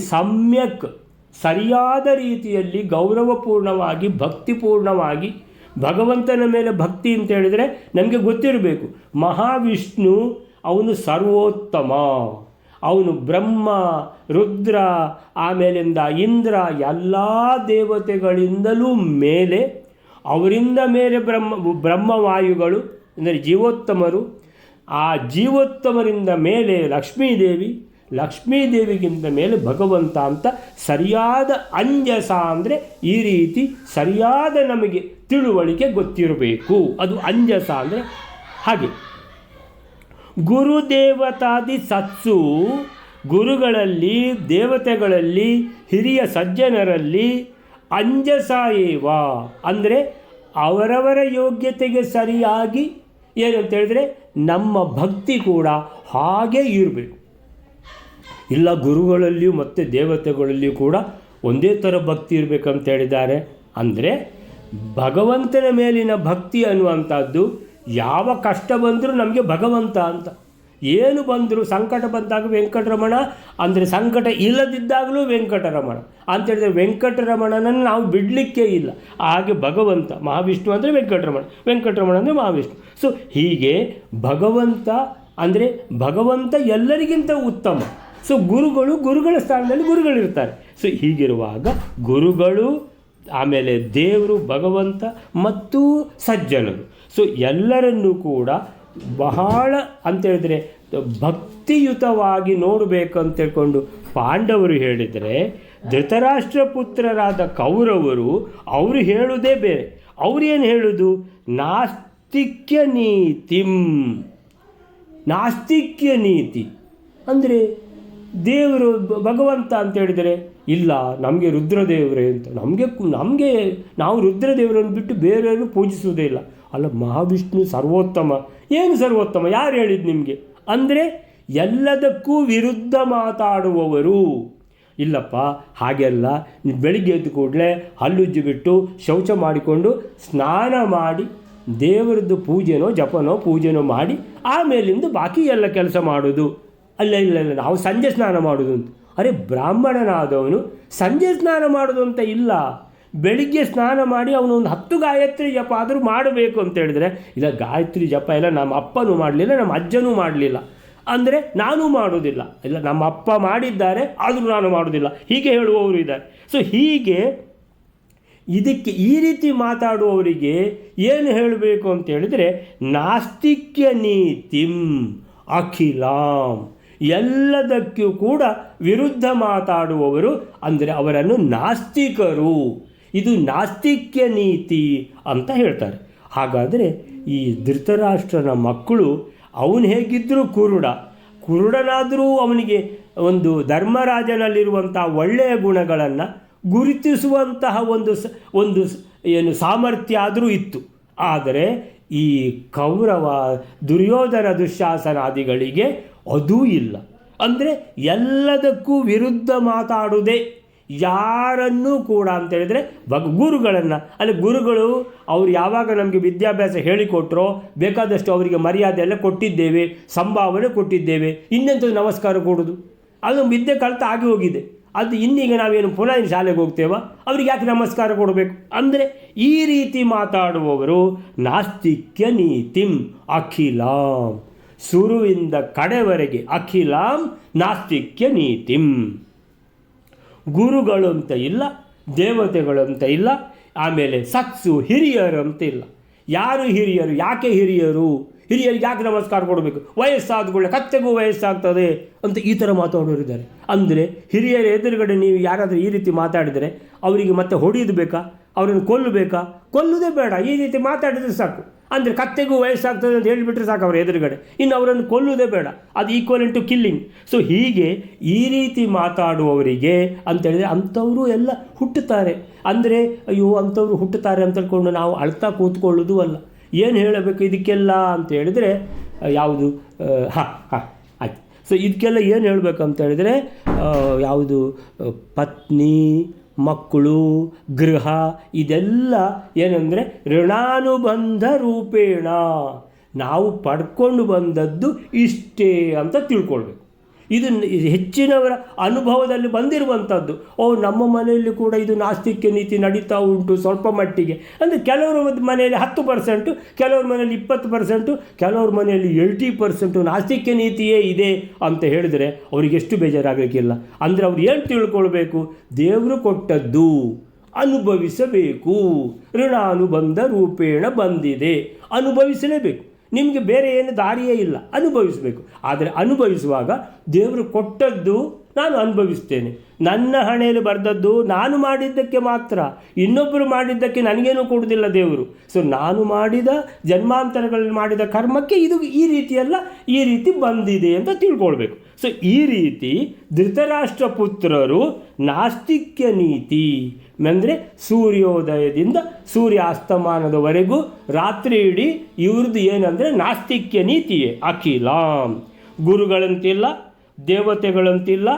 ಸರಿಯಾದ ರೀತಿಯಲ್ಲಿ ಗೌರವಪೂರ್ಣವಾಗಿ ಭಕ್ತಿಪೂರ್ಣವಾಗಿ ಭಗವಂತನ ಮೇಲೆ ಭಕ್ತಿ ಅಂತ ಹೇಳಿದರೆ ನಮಗೆ ಗೊತ್ತಿರಬೇಕು. ಮಹಾವಿಷ್ಣು ಅವನು ಸರ್ವೋತ್ತಮ, ಅವನು ಬ್ರಹ್ಮ, ರುದ್ರ, ಆಮೇಲಿಂದ ಇಂದ್ರ, ಎಲ್ಲ ದೇವತೆಗಳಿಂದಲೂ ಮೇಲೆ, ಅವರಿಂದ ಮೇಲೆ ಬ್ರಹ್ಮವಾಯುಗಳು ಅಂದರೆ ಜೀವೋತ್ತಮರು, ಆ ಜೀವೋತ್ತಮರಿಂದ ಮೇಲೆ ಲಕ್ಷ್ಮೀದೇವಿಗಿಂತ ಮೇಲೆ ಭಗವಂತ ಅಂತ ಸರಿಯಾದ ಅಂಜಸ ಅಂದರೆ ಈ ರೀತಿ ಸರಿಯಾದ ನಮಗೆ ತಿಳುವಳಿಕೆ ಗೊತ್ತಿರಬೇಕು. ಅದು ಅಂಜಸ ಅಂದರೆ ಹಾಗೆ. ಗುರುದೇವತಾದಿ ಸತ್ಸು, ಗುರುಗಳಲ್ಲಿ, ದೇವತೆಗಳಲ್ಲಿ, ಹಿರಿಯ ಸಜ್ಜನರಲ್ಲಿ ಅಂಜಸ ಏವ ಅಂದರೆ ಅವರವರ ಯೋಗ್ಯತೆಗೆ ಸರಿಯಾಗಿ ಏನಂತ ಹೇಳಿದರೆ ನಮ್ಮ ಭಕ್ತಿ ಕೂಡ ಹಾಗೇ ಇರಬೇಕು. ಇಲ್ಲ ಗುರುಗಳಲ್ಲಿಯೂ ಮತ್ತು ದೇವತೆಗಳಲ್ಲಿಯೂ ಕೂಡ ಒಂದೇ ಥರ ಭಕ್ತಿ ಇರಬೇಕಂತ ಹೇಳಿದ್ದಾರೆ. ಅಂದರೆ ಭಗವಂತನ ಮೇಲಿನ ಭಕ್ತಿ ಅನ್ನುವಂಥದ್ದು ಯಾವ ಕಷ್ಟ ಬಂದರೂ ನಮಗೆ ಭಗವಂತ ಅಂತ, ಏನು ಬಂದರೂ ಸಂಕಟ ಬಂದಾಗ ವೆಂಕಟರಮಣ ಅಂದರೆ ಸಂಕಟ ಇಲ್ಲದಿದ್ದಾಗಲೂ ವೆಂಕಟರಮಣ ಅಂತೇಳಿದರೆ ವೆಂಕಟರಮಣನನ್ನು ನಾವು ಬಿಡಲಿಕ್ಕೇ ಇಲ್ಲ. ಹಾಗೆ ಭಗವಂತ ಮಹಾವಿಷ್ಣು ಅಂದರೆ ವೆಂಕಟರಮಣ ಅಂದರೆ ಮಹಾವಿಷ್ಣು. ಸೊ ಹೀಗೆ ಭಗವಂತ ಎಲ್ಲರಿಗಿಂತ ಉತ್ತಮ. ಸೊ ಗುರುಗಳ ಸ್ಥಾನದಲ್ಲಿ ಗುರುಗಳಿರ್ತಾರೆ. ಸೊ ಹೀಗಿರುವಾಗ ಗುರುಗಳು, ಆಮೇಲೆ ದೇವರು, ಭಗವಂತ ಮತ್ತು ಸಜ್ಜನರು, ಸೊ ಎಲ್ಲರನ್ನೂ ಕೂಡ ಬಹಳ ಅಂತೇಳಿದರೆ ಭಕ್ತಿಯುತವಾಗಿ ನೋಡಬೇಕು ಅಂತ ಹೇಳ್ಕೊಂಡು ಪಾಂಡವರು ಹೇಳಿದರೆ, ಧೃತರಾಷ್ಟ್ರಪುತ್ರರಾದ ಕೌರವರು ಅವರು ಹೇಳುವುದೇ ಬೇರೆ. ಅವರೇನು ಹೇಳುವುದು? ನಾಸ್ತಿಕ್ಯ ನೀತಿ ಅಂದರೆ ದೇವರು ಭಗವಂತ ಅಂತ ಹೇಳಿದರೆ ಇಲ್ಲ ನಮಗೆ ರುದ್ರದೇವರೇ ಅಂತ, ನಾವು ರುದ್ರದೇವರನ್ನು ಬಿಟ್ಟು ಬೇರೆಯವರು ಪೂಜಿಸುವುದೇ ಇಲ್ಲ. ಅಲ್ಲ, ಮಹಾವಿಷ್ಣು ಸರ್ವೋತ್ತಮ. ಏನು ಸರ್ವೋತ್ತಮ? ಯಾರು ಹೇಳಿದ್ದು ನಿಮಗೆ? ಅಂದರೆ ಎಲ್ಲದಕ್ಕೂ ವಿರುದ್ಧ ಮಾತಾಡುವವರು. ಇಲ್ಲಪ್ಪ ಹಾಗೆಲ್ಲ, ಬೆಳಿಗ್ಗೆ ಎದ್ದು ಕೂಡಲೇ ಹಲ್ಲುಜ್ಜಿ ಬಿಟ್ಟು ಶೌಚ ಮಾಡಿಕೊಂಡು ಸ್ನಾನ ಮಾಡಿ ದೇವರದ್ದು ಪೂಜೆನೋ ಮಾಡಿ ಆಮೇಲಿಂದ ಬಾಕಿ ಎಲ್ಲ ಕೆಲಸ ಮಾಡೋದು. ಇಲ್ಲ ನಾವು ಸಂಜೆ ಸ್ನಾನ ಮಾಡೋದು ಅಂತ. ಅರೆ, ಬ್ರಾಹ್ಮಣನಾದವನು ಸಂಜೆ ಸ್ನಾನ ಮಾಡೋದು ಅಂತ ಇಲ್ಲ, ಬೆಳಿಗ್ಗೆ ಸ್ನಾನ ಮಾಡಿ ಅವನು ಒಂದು 10 ಗಾಯತ್ರಿ ಜಪ ಆದರೂ ಮಾಡಬೇಕು ಅಂತ ಹೇಳಿದ್ರೆ, ಇಲ್ಲ ಗಾಯತ್ರಿ ಜಪ ಎಲ್ಲ ನಮ್ಮ ಅಪ್ಪನೂ ಮಾಡಲಿಲ್ಲ, ನಮ್ಮ ಅಜ್ಜನೂ ಮಾಡಲಿಲ್ಲ ಅಂದರೆ ನಾನು ಮಾಡೋದಿಲ್ಲ, ಇಲ್ಲ ನಮ್ಮ ಅಪ್ಪ ಮಾಡಿದ್ದಾರೆ ಆದರೂ ನಾನು ಮಾಡೋದಿಲ್ಲ, ಹೀಗೆ ಹೇಳುವವರು ಇದ್ದಾರೆ. ಸೊ ಹೀಗೆ ಇದಕ್ಕೆ ಈ ರೀತಿ ಮಾತಾಡುವವರಿಗೆ ಏನು ಹೇಳಬೇಕು ಅಂತ ಹೇಳಿದರೆ, ನಾಸ್ತಿಕ್ಯ ನೀತಿಂ ಅಖಿಲಾಂ, ಎಲ್ಲದಕ್ಕೂ ಕೂಡ ವಿರುದ್ಧ ಮಾತಾಡುವವರು ಅಂದರೆ ಅವರನ್ನು ನಾಸ್ತಿಕರು, ಇದು ನಾಸ್ತಿಕ್ಯ ನೀತಿ ಅಂತ ಹೇಳ್ತಾರೆ. ಹಾಗಾದರೆ ಈ ಧೃತರಾಷ್ಟ್ರನ ಮಕ್ಕಳು, ಅವನು ಹೇಗಿದ್ದರೂ ಕುರುಡನಾದರೂ ಅವನಿಗೆ ಒಂದು ಧರ್ಮರಾಜನಲ್ಲಿರುವಂಥ ಒಳ್ಳೆಯ ಗುಣಗಳನ್ನು ಗುರುತಿಸುವಂತಹ ಒಂದು ಏನು ಸಾಮರ್ಥ್ಯ ಆದರೂ ಇತ್ತು. ಆದರೆ ಈ ಕೌರವ ದುರ್ಯೋಧನ ದುಶ್ಯಾಸನಾದಿಗಳಿಗೆ ಅದೂ ಇಲ್ಲ. ಅಂದರೆ ಎಲ್ಲದಕ್ಕೂ ವಿರುದ್ಧ ಮಾತಾಡುವುದೇ, ಯಾರನ್ನೂ ಕೂಡ ಅಂತ ಹೇಳಿದರೆ ಗುರುಗಳನ್ನು, ಅಲ್ಲಿ ಗುರುಗಳು ಅವರು ಯಾವಾಗ ನಮಗೆ ವಿದ್ಯಾಭ್ಯಾಸ ಹೇಳಿಕೊಟ್ರೋ ಬೇಕಾದಷ್ಟು ಅವರಿಗೆ ಮರ್ಯಾದೆ ಎಲ್ಲ ಕೊಟ್ಟಿದ್ದೇವೆ, ಸಂಭಾವನೆ ಕೊಟ್ಟಿದ್ದೇವೆ, ಇನ್ನೆಂಥದ್ದು ನಮಸ್ಕಾರ ಕೊಡೋದು, ಅದು ವಿದ್ಯೆ ಕಲಿತ ಆಗಿ ಹೋಗಿದೆ. ಅದು ಇನ್ನೀಗ ನಾವೇನು ಪುನಃ ಶಾಲೆಗೆ ಹೋಗ್ತೇವ, ಅವ್ರಿಗೆ ಯಾಕೆ ನಮಸ್ಕಾರ ಕೊಡಬೇಕು? ಅಂದರೆ ಈ ರೀತಿ ಮಾತಾಡುವವರು ನಾಸ್ತಿಕ್ಯ ನೀತಿಂ ಅಖಿಲಾಂ, ಶುರುವಿಂದ ಕಡೆವರೆಗೆ ಅಖಿಲಾಂ ನಾಸ್ತಿಕ್ಯ ನೀತಿಂ. ಗುರುಗಳು ಅಂತ ಇಲ್ಲ, ದೇವತೆಗಳು ಅಂತ ಇಲ್ಲ, ಆಮೇಲೆ ಸತ್ಸು ಹಿರಿಯರು ಅಂತ ಇಲ್ಲ. ಯಾರು ಹಿರಿಯರು? ಯಾಕೆ ಹಿರಿಯರು? ಹಿರಿಯರಿಗೆ ಯಾಕೆ ನಮಸ್ಕಾರ ಕೊಡಬೇಕು? ವಯಸ್ಸಾದಗಳೇ ಕತ್ತೆಗೂ ವಯಸ್ಸಾಗ್ತದೆ ಅಂತ ಈ ಥರ ಮಾತಾಡೋರಿದ್ದಾರೆ. ಅಂದರೆ ಹಿರಿಯರ ಎದುರುಗಡೆ ನೀವು ಯಾರಾದರೂ ಈ ರೀತಿ ಮಾತಾಡಿದರೆ ಅವರಿಗೆ ಮತ್ತೆ ಹೊಡೆಯೋದು ಬೇಕಾ? ಅವರನ್ನು ಕೊಲ್ಲಬೇಕಾ? ಕೊಲ್ಲುವುದೇ ಬೇಡ, ಈ ರೀತಿ ಮಾತಾಡಿದರೆ ಸಾಕು. ಅಂದರೆ ಕತ್ತೆಗೂ ವಯಸ್ಸಾಗ್ತದೆ ಅಂತ ಹೇಳಿಬಿಟ್ರೆ ಸಾಕು ಅವರ ಎದುರುಗಡೆ, ಇನ್ನು ಅವರನ್ನು ಕೊಲ್ಲುವುದೇ ಬೇಡ, ಅದು ಈಕ್ವಲ್ ಟು ಕಿಲ್ಲಿಂಗ್. ಸೊ ಹೀಗೆ ಈ ರೀತಿ ಮಾತಾಡುವವರಿಗೆ ಅಂತೇಳಿದರೆ ಅಂಥವರು ಎಲ್ಲ ಹುಟ್ಟುತ್ತಾರೆ. ಅಂದರೆ ಅಯ್ಯೋ ಅಂಥವ್ರು ಹುಟ್ಟುತ್ತಾರೆ ಅಂತ ಹೇಳ್ಕೊಂಡು ನಾವು ಅಳ್ತಾ ಕೂತ್ಕೊಳ್ಳೋದು ಅಲ್ಲ. ಏನು ಹೇಳಬೇಕು ಇದಕ್ಕೆಲ್ಲ ಅಂತ ಹೇಳಿದರೆ ಯಾವುದು ಆಯ್ತು. ಸೊ ಇದಕ್ಕೆಲ್ಲ ಏನು ಹೇಳಬೇಕಂತ ಹೇಳಿದರೆ ಯಾವುದು ಪತ್ನಿ, ಮಕ್ಕಳು, ಗೃಹ, ಇದೆಲ್ಲ ಏನಂದರೆ ಋಣಾನುಬಂಧ ರೂಪೇಣ ನಾವು ಪಡ್ಕೊಂಡು ಬಂದದ್ದು ಇಷ್ಟೇ ಅಂತ ತಿಳ್ಕೊಳ್ಬೇಕು. ಇದು ಹೆಚ್ಚಿನವರ ಅನುಭವದಲ್ಲಿ ಬಂದಿರುವಂಥದ್ದು. ನಮ್ಮ ಮನೆಯಲ್ಲಿ ಕೂಡ ಇದು ನಾಸ್ತಿಕ್ಯ ನೀತಿ ನಡೀತಾ ಉಂಟು ಸ್ವಲ್ಪ ಮಟ್ಟಿಗೆ. ಅಂದರೆ ಕೆಲವರು ಮನೆಯಲ್ಲಿ 10%, ಕೆಲವ್ರ ಮನೆಯಲ್ಲಿ 20%, ಕೆಲವ್ರ ಮನೆಯಲ್ಲಿ 80% ನಾಸ್ತಿಕ್ಯ ನೀತಿಯೇ ಇದೆ ಅಂತ ಹೇಳಿದರೆ ಅವ್ರಿಗೆ ಎಷ್ಟು ಬೇಜಾರಾಗಲಿಕ್ಕಿಲ್ಲ. ಅಂದರೆ ಅವ್ರು ಏನು ತಿಳ್ಕೊಳ್ಬೇಕು? ದೇವರು ಕೊಟ್ಟದ್ದು ಅನುಭವಿಸಬೇಕು, ಋಣಾನುಬಂಧ ರೂಪೇಣ ಬಂದಿದೆ, ಅನುಭವಿಸಲೇಬೇಕು. ನಿಮಗೆ ಬೇರೆ ಏನು ದಾರಿಯೇ ಇಲ್ಲ, ಅನುಭವಿಸಬೇಕು. ಆದರೆ ಅನುಭವಿಸುವಾಗ ದೇವರು ಕೊಟ್ಟದ್ದು ನಾನು ಅನುಭವಿಸ್ತೇನೆ. ನನ್ನ ಹಣೆಯಲ್ಲಿ ಬರೆದದ್ದು ನಾನು ಮಾಡಿದ್ದಕ್ಕೆ ಮಾತ್ರ, ಇನ್ನೊಬ್ಬರು ಮಾಡಿದ್ದಕ್ಕೆ ನನಗೇನೂ ಕೊಡುವುದಿಲ್ಲ ದೇವರು. ಸೊ ನಾನು ಮಾಡಿದ ಜನ್ಮಾಂತರಗಳಲ್ಲಿ ಮಾಡಿದ ಕರ್ಮಕ್ಕೆ ಇದು ಈ ರೀತಿಯಲ್ಲ, ಈ ರೀತಿ ಬಂದಿದೆ ಅಂತ ತಿಳ್ಕೊಳ್ಬೇಕು. ಸೊ ಈ ರೀತಿ ಧೃತರಾಷ್ಟ್ರ ಪುತ್ರರು ನಾಸ್ತಿಕ್ಯ ನೀತಿ ಅಂದರೆ ಸೂರ್ಯೋದಯದಿಂದ ಸೂರ್ಯಾಸ್ತಮಾನದವರೆಗೂ ರಾತ್ರಿ ಇಡೀ ಇವ್ರದ್ದು ಏನಂದರೆ ನಾಸ್ತಿಕ್ಯ ನೀತಿಯೇ. ಅಖಿಲಾಂ, ಗುರುಗಳಂತಿಲ್ಲ, ದೇವತೆಗಳಂತಿಲ್ಲ,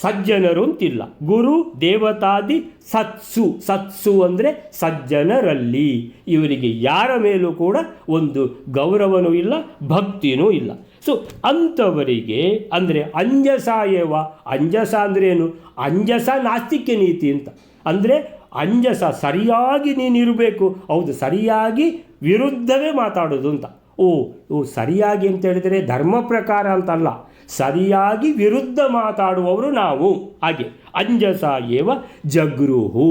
ಸಜ್ಜನರು ಅಂತಿಲ್ಲ. ಗುರು ದೇವತಾದಿ ಸತ್ಸು ಅಂದರೆ ಸಜ್ಜನರಲ್ಲಿ ಇವರಿಗೆ ಯಾರ ಮೇಲೂ ಕೂಡ ಒಂದು ಗೌರವನೂ ಇಲ್ಲ, ಭಕ್ತಿನೂ ಇಲ್ಲ. ಸೊ ಅಂಥವರಿಗೆ ಅಂದರೆ ಅಂಜಸ ಅಂದ್ರೇನು? ಅಂಜಸ ನಾಸ್ತಿಕ್ಯ ನೀತಿ ಅಂತ. ಅಂದರೆ ಅಂಜಸ ಸರಿಯಾಗಿ ನೀನಿರಬೇಕು. ಹೌದು, ಸರಿಯಾಗಿ ವಿರುದ್ಧವೇ ಮಾತಾಡೋದು ಅಂತ. ಸರಿಯಾಗಿ ಅಂತ ಹೇಳಿದರೆ ಧರ್ಮ ಪ್ರಕಾರ ಅಂತಲ್ಲ, ಸರಿಯಾಗಿ ವಿರುದ್ಧ ಮಾತಾಡುವವರು ನಾವು. ಹಾಗೆ ಅಂಜಸ ಜಗೃಹು,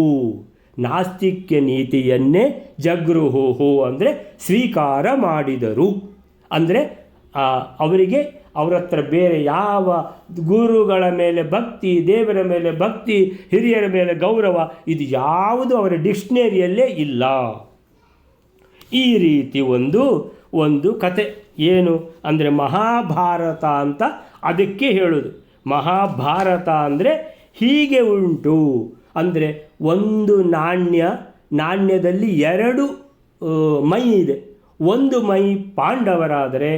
ನಾಸ್ತಿಕ್ಯ ನೀತಿಯನ್ನೇ ಜಗೃಹು ಅಂದರೆ ಸ್ವೀಕಾರ ಮಾಡಿದರು. ಅಂದರೆ ಅವರಿಗೆ ಅವರ ಹತ್ರ ಬೇರೆ ಯಾವ ಗುರುಗಳ ಮೇಲೆ ಭಕ್ತಿ, ದೇವರ ಮೇಲೆ ಭಕ್ತಿ, ಹಿರಿಯರ ಮೇಲೆ ಗೌರವ, ಇದು ಯಾವುದು ಅವರ ಡಿಕ್ಷನರಿಯಲ್ಲೇ ಇಲ್ಲ. ಈ ರೀತಿ ಒಂದು ಕತೆ ಏನು ಅಂದರೆ ಮಹಾಭಾರತ ಅಂತ ಅದಕ್ಕೆ ಹೇಳೋದು. ಮಹಾಭಾರತ ಅಂದರೆ ಹೀಗೆ ಉಂಟು. ಅಂದರೆ ಒಂದು ನಾಣ್ಯದಲ್ಲಿ 2 ಮೈ ಇದೆ. ಒಂದು ಮೈ ಪಾಂಡವರಾದರೆ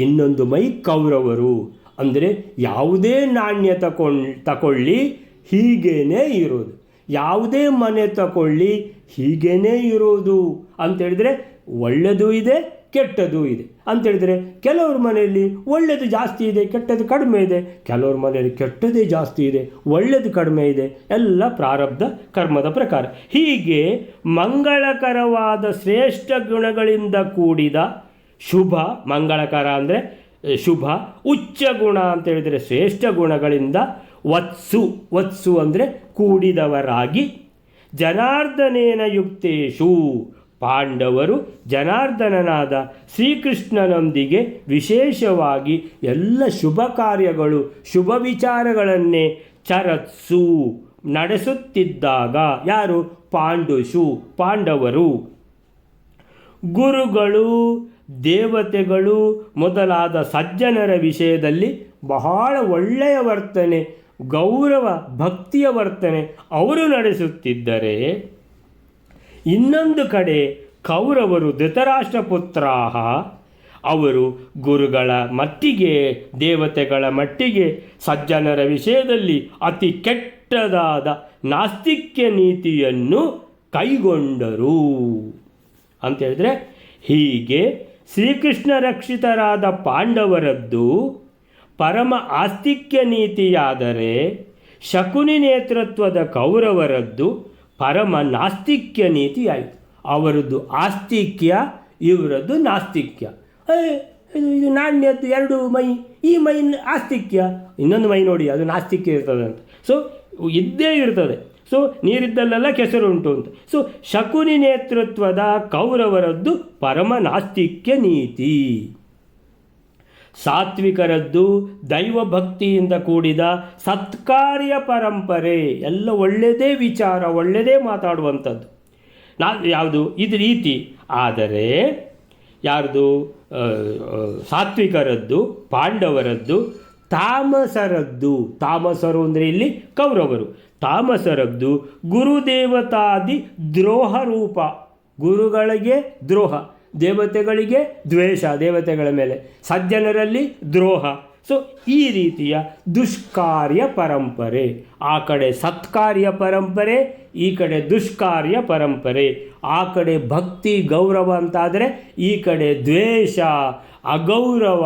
ಇನ್ನೊಂದು ಮೈ ಕೌರವರು. ಅಂದರೆ ಯಾವುದೇ ನಾಣ್ಯ ತಗೊಳ್ಳಿ ಹೀಗೇನೇ ಇರೋದು, ಯಾವುದೇ ಮನೆ ತಗೊಳ್ಳಿ ಹೀಗೇನೇ ಇರೋದು ಅಂತೇಳಿದರೆ ಒಳ್ಳೆಯದು ಇದೆ, ಕೆಟ್ಟದ್ದು ಇದೆ ಅಂತೇಳಿದರೆ ಕೆಲವ್ರ ಮನೆಯಲ್ಲಿ ಒಳ್ಳೆಯದು ಜಾಸ್ತಿ ಇದೆ, ಕೆಟ್ಟದ್ದು ಕಡಿಮೆ ಇದೆ. ಕೆಲವ್ರ ಮನೆಯಲ್ಲಿ ಕೆಟ್ಟದೇ ಜಾಸ್ತಿ ಇದೆ, ಒಳ್ಳೆಯದು ಕಡಿಮೆ ಇದೆ. ಎಲ್ಲ ಪ್ರಾರಬ್ಧ ಕರ್ಮದ ಪ್ರಕಾರ. ಹೀಗೆ ಮಂಗಳಕರವಾದ ಶ್ರೇಷ್ಠ ಗುಣಗಳಿಂದ ಕೂಡಿದ ಶುಭ, ಮಂಗಳಕರ ಅಂದರೆ ಶುಭ. ಉಚ್ಚ ಗುಣ ಅಂತ ಹೇಳಿದರೆ ಶ್ರೇಷ್ಠ ಗುಣಗಳಿಂದ ವತ್ಸು ಅಂದರೆ ಕೂಡಿದವರಾಗಿ, ಜನಾರ್ದನೇನ ಯುಕ್ತೇಶು ಪಾಂಡವರು ಜನಾರ್ದನನಾದ ಶ್ರೀಕೃಷ್ಣನೊಂದಿಗೆ ವಿಶೇಷವಾಗಿ ಎಲ್ಲ ಶುಭ ಕಾರ್ಯಗಳು ಶುಭ ವಿಚಾರಗಳನ್ನೇ ಚರತ್ಸು ನಡೆಸುತ್ತಿದ್ದಾಗ, ಯಾರು? ಪಾಂಡವರು. ಗುರುಗಳು ದೇವತೆಗಳು ಮೊದಲಾದ ಸಜ್ಜನರ ವಿಷಯದಲ್ಲಿ ಬಹಳ ಒಳ್ಳೆಯ ವರ್ತನೆ, ಗೌರವ ಭಕ್ತಿಯ ವರ್ತನೆ ಅವರು ನಡೆಸುತ್ತಿದ್ದರೆ, ಇನ್ನೊಂದು ಕಡೆ ಕೌರವರು ಧೃತರಾಷ್ಟ್ರಪುತ್ರಾಹ ಅವರು ಗುರುಗಳ ಮಟ್ಟಿಗೆ ದೇವತೆಗಳ ಮಟ್ಟಿಗೆ ಸಜ್ಜನರ ವಿಷಯದಲ್ಲಿ ಅತಿ ಕೆಟ್ಟದಾದ ನಾಸ್ತಿಕ್ಯ ನೀತಿಯನ್ನು ಕೈಗೊಂಡರು ಅಂತೇಳಿದರೆ, ಹೀಗೆ ಶ್ರೀಕೃಷ್ಣ ರಕ್ಷಿತರಾದ ಪಾಂಡವರದ್ದು ಪರಮ ಆಸ್ತಿಕ್ಯ ನೀತಿಯಾದರೆ, ಶಕುನಿ ನೇತೃತ್ವದ ಕೌರವರದ್ದು ಪರಮ ನಾಸ್ತಿಕ್ಯ ನೀತಿಯಾಯಿತು. ಅವರದ್ದು ಆಸ್ತಿಕ್ಯ, ಇವರದ್ದು ನಾಸ್ತಿಕ್ಯ. ಇದು ನಾಣ್ಯದ್ದು ಎರಡು ಮೈ, ಈ ಮೈ ಆಸ್ತಿಕ್ಯ, ಇನ್ನೊಂದು ಮೈ ನೋಡಿ ಅದು ನಾಸ್ತಿಕ್ಯ ಇರ್ತದೆ ಅಂತ. ಸೊ ಇದ್ದೇ ಇರ್ತದೆ. ಸೊ ನೀರಿದ್ದಲ್ಲೆಲ್ಲ ಕೆಸರುಂಟು ಅಂತ. ಸೊ ಶಕುನಿ ನೇತೃತ್ವದ ಕೌರವರದ್ದು ಪರಮ ನಾಸ್ತಿಕ್ಯ ನೀತಿ. ಸಾತ್ವಿಕರದ್ದು ದೈವಭಕ್ತಿಯಿಂದ ಕೂಡಿದ ಸತ್ಕಾರ್ಯ ಪರಂಪರೆ, ಎಲ್ಲ ಒಳ್ಳೆಯದೇ ವಿಚಾರ, ಒಳ್ಳೆಯದೇ ಮಾತಾಡುವಂಥದ್ದು. ಯಾವುದು ಇದು ರೀತಿ. ಆದರೆ ಯಾರ್ದು? ಸಾತ್ವಿಕರದ್ದು, ಪಾಂಡವರದ್ದು. ತಾಮಸರು ಅಂದರೆ ಇಲ್ಲಿ ಕೌರವರು. ತಾಮಸರದ್ದು ಗುರುದೇವತಾದಿ ದ್ರೋಹ ರೂಪ, ಗುರುಗಳಿಗೆ ದ್ರೋಹ, ದೇವತೆಗಳಿಗೆ ದ್ವೇಷ, ದೇವತೆಗಳ ಮೇಲೆ, ಸಜ್ಜನರಲ್ಲಿ ದ್ರೋಹ. ಸೊ ಈ ರೀತಿಯ ದುಷ್ಕಾರ್ಯ ಪರಂಪರೆ. ಆ ಕಡೆ ಸತ್ಕಾರ್ಯ ಪರಂಪರೆ, ಈ ಕಡೆ ದುಷ್ಕಾರ್ಯ ಪರಂಪರೆ. ಆ ಕಡೆ ಭಕ್ತಿ ಗೌರವ ಅಂತಾದರೆ, ಈ ಕಡೆ ದ್ವೇಷ ಅಗೌರವ,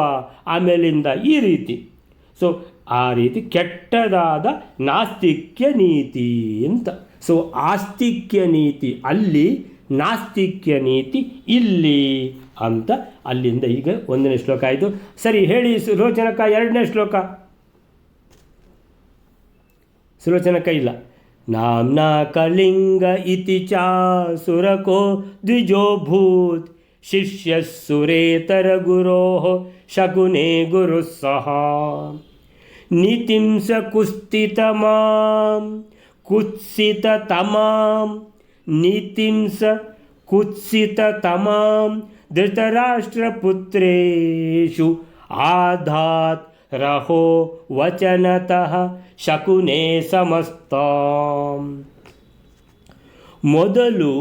ಆಮೇಲಿಂದ ಈ ರೀತಿ. ಸೊ ಆ ರೀತಿ ಕೆಟ್ಟದಾದ ನಾಸ್ತಿಕ್ಯ ನೀತಿ ಅಂತ. ಸೊ ಆಸ್ತಿಕ್ಯ ನೀತಿ ಅಲ್ಲಿ, ನಾಸ್ತಿಕ್ಯ ನೀತಿ ಇಲ್ಲಿ ಅಂತ. ಅಲ್ಲಿಂದ ಈಗ 1ನೇ ಶ್ಲೋಕ ಆಯಿತು. ಸರಿ, ಹೇಳಿ ಸುಲೋಚನಕ 2ನೇ ಶ್ಲೋಕ. ಸುಲೋಚನಕ ಇಲ್ಲ. ನಾಮ್ನಾ ಕಳಿಂಗ ಇತಿ ಚಾಸುರಕೋ ದ್ವಿಜೋಭೂತ್ ಶಿಷ್ಯ ಸುರೇತರ ಗುರೋ ಶಕುನೇ ಗುರು ಸಹ ನೀತಿಂಸ ಕುತ್ಸಿತತಮಾಂ ಧೃತರಾಷ್ಟ್ರಪುತ್ರೇಷು ಆಧಾತ್ ರಹೋ ವಚನತಃ ಶಕುನೇ ಸಮಸ್ತಾಂ. ಮೊದಲು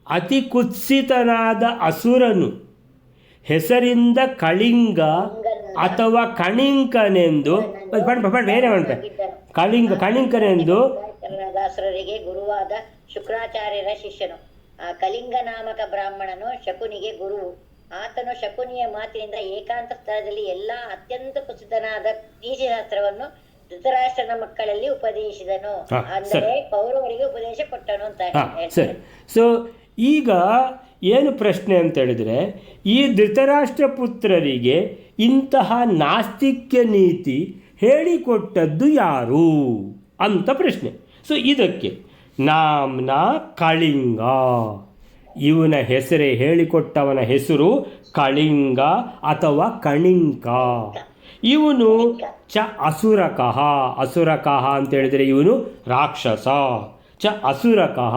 ಅತಿ ಕುತ್ಸಿತನಾದ ಅಸುರನು ಹೆಸರಿಂದ ಕಳಿಂಗ ಅಥವಾ ಕಣಿಂಕನೆಂದು ಬೇರೆ ಕಣಿಂಕನೆಂದು ಅಸುರರಿಗೆ ಗುರುವಾದ ಶುಕ್ರಾಚಾರ್ಯರ ಶಿಷ್ಯನು. ಆ ಕಳಿಂಗ ನಾಮಕ ಬ್ರಾಹ್ಮಣನು ಶಕುನಿಗೆ ಗುರುವು. ಆತನು ಶಕುನಿಯ ಮಾತಿನಿಂದ ಏಕಾಂತ ಸ್ಥಳದಲ್ಲಿ ಎಲ್ಲಾ ಅತ್ಯಂತ ಕುಸಿತನಾದ ನೀತಿಶಾಸ್ತ್ರವನ್ನು ಧೃತರಾಷ್ಟ್ರನ ಮಕ್ಕಳಲ್ಲಿ ಉಪದೇಶಿಸಿದನು. ಅಂದರೆ ಕೌರವರಿಗೆ ಉಪದೇಶ ಕೊಟ್ಟನು ಅಂತ ಹೇಳ್ತಾರೆ. ಸೊ ಈಗ ಏನು ಪ್ರಶ್ನೆ ಅಂತ ಹೇಳಿದ್ರೆ, ಈ ಧೃತರಾಷ್ಟ್ರ ಪುತ್ರರಿಗೆ ಇಂತಹ ನಾಸ್ತಿಕ್ಯ ನೀತಿ ಹೇಳಿಕೊಟ್ಟದ್ದು ಯಾರು ಅಂತ ಪ್ರಶ್ನೆ. ಸೊ ಇದಕ್ಕೆ ನಾಮ್ನಾ ಕಳಿಂಗ, ಇವನ ಹೆಸರೇ, ಹೇಳಿಕೊಟ್ಟವನ ಹೆಸರು ಕಳಿಂಗ ಅಥವಾ ಕಣಿಂಕ. ಇವನು ಅಸುರಕಃ ಅಂತ ಹೇಳಿದರೆ ಇವನು ರಾಕ್ಷಸ. ಅಸುರಕಃ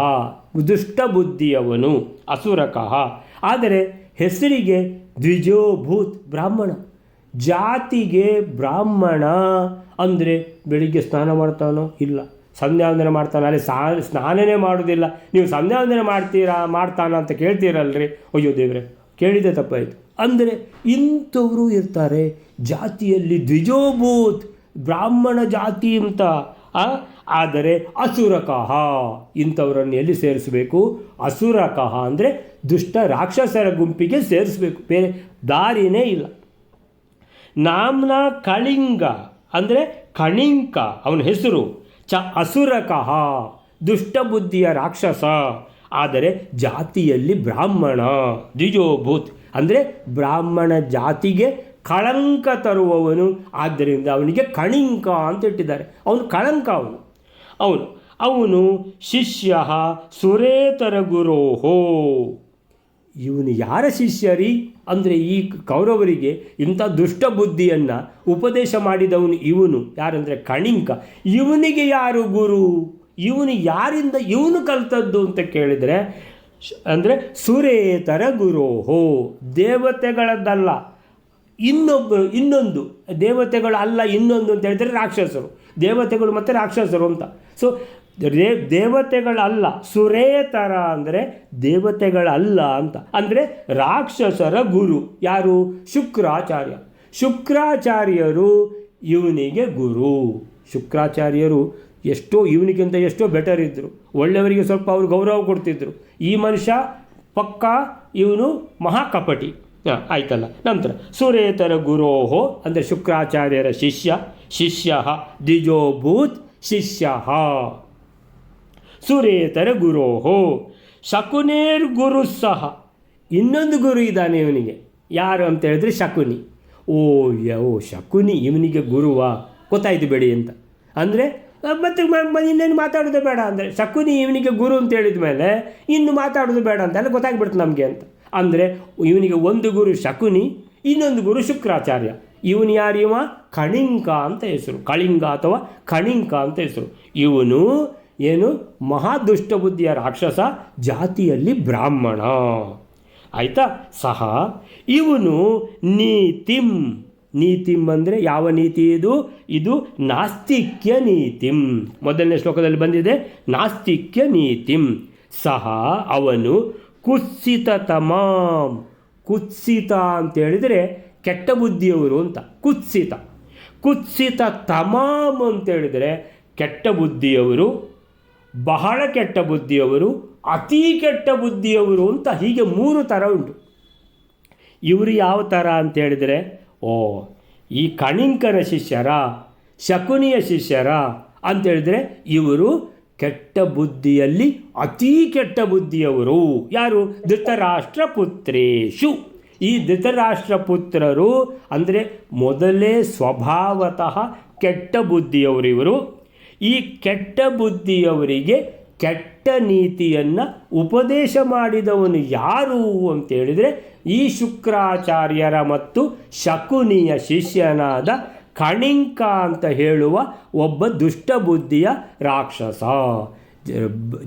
ದುಷ್ಟ ಬುದ್ಧಿಯವನು, ಅಸುರಕಃ. ಆದರೆ ಹೆಸರಿಗೆ ದ್ವಿಜೋಭೂತ್, ಬ್ರಾಹ್ಮಣ. ಜಾತಿಗೆ ಬ್ರಾಹ್ಮಣ ಅಂದರೆ ಬೆಳಿಗ್ಗೆ ಸ್ನಾನ ಮಾಡ್ತಾನೋ ಇಲ್ಲ, ಸಂಧ್ಯಾವಂದನೆ ಮಾಡ್ತಾನೆ, ಅಲ್ಲಿ ಸ್ನಾನನೇ ಮಾಡೋದಿಲ್ಲ. ನೀವು ಸಂಧ್ಯಾವಂದನೆ ಮಾಡ್ತಾನ ಅಂತ ಕೇಳ್ತೀರಲ್ರಿ, ಅಯ್ಯೋ ದೇವ್ರೆ ಕೇಳಿದೆ ತಪ್ಪಾಯಿತು. ಅಂದರೆ ಇಂಥವರು ಇರ್ತಾರೆ ಜಾತಿಯಲ್ಲಿ. ದ್ವಿಜೋಭೂತ್ ಬ್ರಾಹ್ಮಣ ಜಾತಿ ಅಂತ. ಆದರೆ ಅಸುರಕಃ, ಇಂಥವರನ್ನು ಎಲ್ಲಿ ಸೇರಿಸಬೇಕು? ಅಸುರಕಃ ಅಂದರೆ ದುಷ್ಟ ರಾಕ್ಷಸರ ಗುಂಪಿಗೆ ಸೇರಿಸಬೇಕು, ಬೇರೆ ದಾರಿನೇ ಇಲ್ಲ. ನಾಮ್ನ ಕಳಿಂಗ ಅಂದರೆ ಕಣಿಂಕ, ಅವನ ಹೆಸರು. ಅಸುರಕಃ ದುಷ್ಟಬುದ್ಧಿಯ ರಾಕ್ಷಸ, ಆದರೆ ಜಾತಿಯಲ್ಲಿ ಬ್ರಾಹ್ಮಣ. ದ್ವಿಜೋಭೂತ್ ಅಂದರೆ ಬ್ರಾಹ್ಮಣ ಜಾತಿಗೆ ಕಳಂಕ ತರುವವನು. ಆದ್ದರಿಂದ ಅವನಿಗೆ ಕಣಿಂಕ ಅಂತ ಇಟ್ಟಿದ್ದಾರೆ. ಅವನು ಕಳಂಕ. ಅವನು ಶಿಷ್ಯ ಸುರೇತರ ಗುರೋಹೋ. ಇವನು ಯಾರ ಶಿಷ್ಯರಿ ಅಂದರೆ ಈ ಕೌರವರಿಗೆ ಇಂಥ ದುಷ್ಟ ಬುದ್ಧಿಯನ್ನು ಉಪದೇಶ ಮಾಡಿದವನು ಇವನು. ಯಾರಂದರೆ ಕಣಿಂಕ. ಇವನಿಗೆ ಯಾರು ಗುರು? ಇವನು ಯಾರಿಂದ ಇವನು ಕಲ್ತದ್ದು ಅಂತ ಕೇಳಿದರೆ ಅಂದರೆ ಸುರೇತರ ಗುರೋಹೋ, ದೇವತೆಗಳದ್ದಲ್ಲ, ಇನ್ನೊಂದು ದೇವತೆಗಳು ಅಲ್ಲ, ಇನ್ನೊಂದು ಅಂತ ಹೇಳಿದರೆ ರಾಕ್ಷಸರು. ದೇವತೆಗಳು ಮತ್ತು ರಾಕ್ಷಸರು ಅಂತ. ಸೊ ದೇವತೆಗಳಲ್ಲ, ಸುರೇತರ ಅಂದರೆ ದೇವತೆಗಳಲ್ಲ ಅಂತ. ಅಂದರೆ ರಾಕ್ಷಸರ ಗುರು ಯಾರು? ಶುಕ್ರಾಚಾರ್ಯ. ಶುಕ್ರಾಚಾರ್ಯರು ಇವನಿಗೆ ಗುರು. ಶುಕ್ರಾಚಾರ್ಯರು ಇವನಿಗಿಂತ ಎಷ್ಟೋ ಬೆಟರ್ ಇದ್ದರು. ಒಳ್ಳೆಯವರಿಗೆ ಸ್ವಲ್ಪ ಅವರು ಗೌರವ ಕೊಡ್ತಿದ್ರು. ಈ ಮನುಷ್ಯ ಪಕ್ಕಾ ಇವನು ಮಹಾಕಪಟಿ. ಆಯ್ತಲ್ಲ. ನಂತರ ಸುರೇತರ ಗುರೋಹೋ ಅಂದರೆ ಶುಕ್ರಾಚಾರ್ಯರ ಶಿಷ್ಯ ದ್ವಿಜೋಭೂತ್ ಶಿಷ್ಯ. ಸುರೇತರ ಗುರೋಹೋ ಶಕುನೇರ್ ಗುರು ಸಹ. ಇನ್ನೊಂದು ಗುರು ಇದ್ದಾನೆ ಇವನಿಗೆ. ಯಾರು ಅಂತ ಹೇಳಿದ್ರೆ ಶಕುನಿ. ಓ ಶಕುನಿ ಇವನಿಗೆ ಗುರುವಾ? ಗೊತ್ತಾಯ್ತು ಬೇಡಿ ಅಂತ. ಅಂದರೆ ಮತ್ತೆ ಇನ್ನೇನು ಮಾತಾಡೋದು ಬೇಡ ಅಂದರೆ ಶಕುನಿ ಇವನಿಗೆ ಗುರು ಅಂತ ಹೇಳಿದ ಮೇಲೆ ಇನ್ನು ಮಾತಾಡೋದು ಬೇಡ ಅಂತೆಲ್ಲ ಗೊತ್ತಾಗ್ಬಿಡ್ತು ನಮಗೆ ಅಂತ. ಅಂದರೆ ಇವನಿಗೆ ಒಂದು ಗುರು ಶಕುನಿ, ಇನ್ನೊಂದು ಗುರು ಶುಕ್ರಾಚಾರ್ಯ. ಇವನು ಯಾರು? ಇವ ಕಣಿಂಕ ಅಂತ ಹೆಸರು. ಕಳಿಂಗ ಅಥವಾ ಕಣಿಂಕ ಅಂತ ಹೆಸರು. ಇವನು ಏನು ಮಹಾದುಷ್ಟ ಬುದ್ಧಿಯ ರಾಕ್ಷಸ, ಜಾತಿಯಲ್ಲಿ ಬ್ರಾಹ್ಮಣ. ಆಯಿತಾ? ಸಹ ಇವನು ನೀತಿಂ ಅಂದರೆ ಯಾವ ನೀತಿ ಇದು ನಾಸ್ತಿಕ್ಯ ನೀತಿಂ. ಮೊದಲನೇ ಶ್ಲೋಕದಲ್ಲಿ ಬಂದಿದೆ ನಾಸ್ತಿಕ್ಯ ನೀತಿಂ. ಸಹ ಅವನು ಕುತ್ಸಿತತಮಾಂ. ಕುತ್ಸಿತ ಅಂತೇಳಿದರೆ ಕೆಟ್ಟ ಬುದ್ಧಿಯವರು ಅಂತ. ಕುತ್ಸಿತ ತಮಾಮ್ ಅಂತೇಳಿದರೆ ಕೆಟ್ಟ ಬುದ್ಧಿಯವರು, ಬಹಳ ಕೆಟ್ಟ ಬುದ್ಧಿಯವರು, ಅತೀ ಕೆಟ್ಟ ಬುದ್ಧಿಯವರು ಅಂತ. ಹೀಗೆ 3 ಥರ ಉಂಟು. ಇವರು ಯಾವ ಥರ ಅಂತೇಳಿದರೆ ಈ ಕಣಿಂಕನ ಶಿಷ್ಯರ, ಶಕುನಿಯ ಶಿಷ್ಯರ ಅಂತೇಳಿದರೆ ಇವರು ಕೆಟ್ಟ ಬುದ್ಧಿಯಲ್ಲಿ ಅತೀ ಕೆಟ್ಟ ಬುದ್ಧಿಯವರು. ಯಾರು? ಧೃತರಾಷ್ಟ್ರ ಪುತ್ರೇಶು. ಈ ಧೃತರಾಷ್ಟ್ರ ಪುತ್ರರು ಅಂದರೆ ಮೊದಲೇ ಸ್ವಭಾವತಃ ಕೆಟ್ಟ ಬುದ್ಧಿಯವರು ಇವರು. ಈ ಕೆಟ್ಟ ಬುದ್ಧಿಯವರಿಗೆ ಕೆಟ್ಟ ನೀತಿಯನ್ನು ಉಪದೇಶ ಮಾಡಿದವನು ಯಾರು ಅಂತೇಳಿದರೆ ಈ ಶುಕ್ರಾಚಾರ್ಯರ ಮತ್ತು ಶಕುನಿಯ ಶಿಷ್ಯನಾದ ಕಣಿಂಕ ಅಂತ ಹೇಳುವ ಒಬ್ಬ ದುಷ್ಟ ಬುದ್ಧಿಯ ರಾಕ್ಷಸ.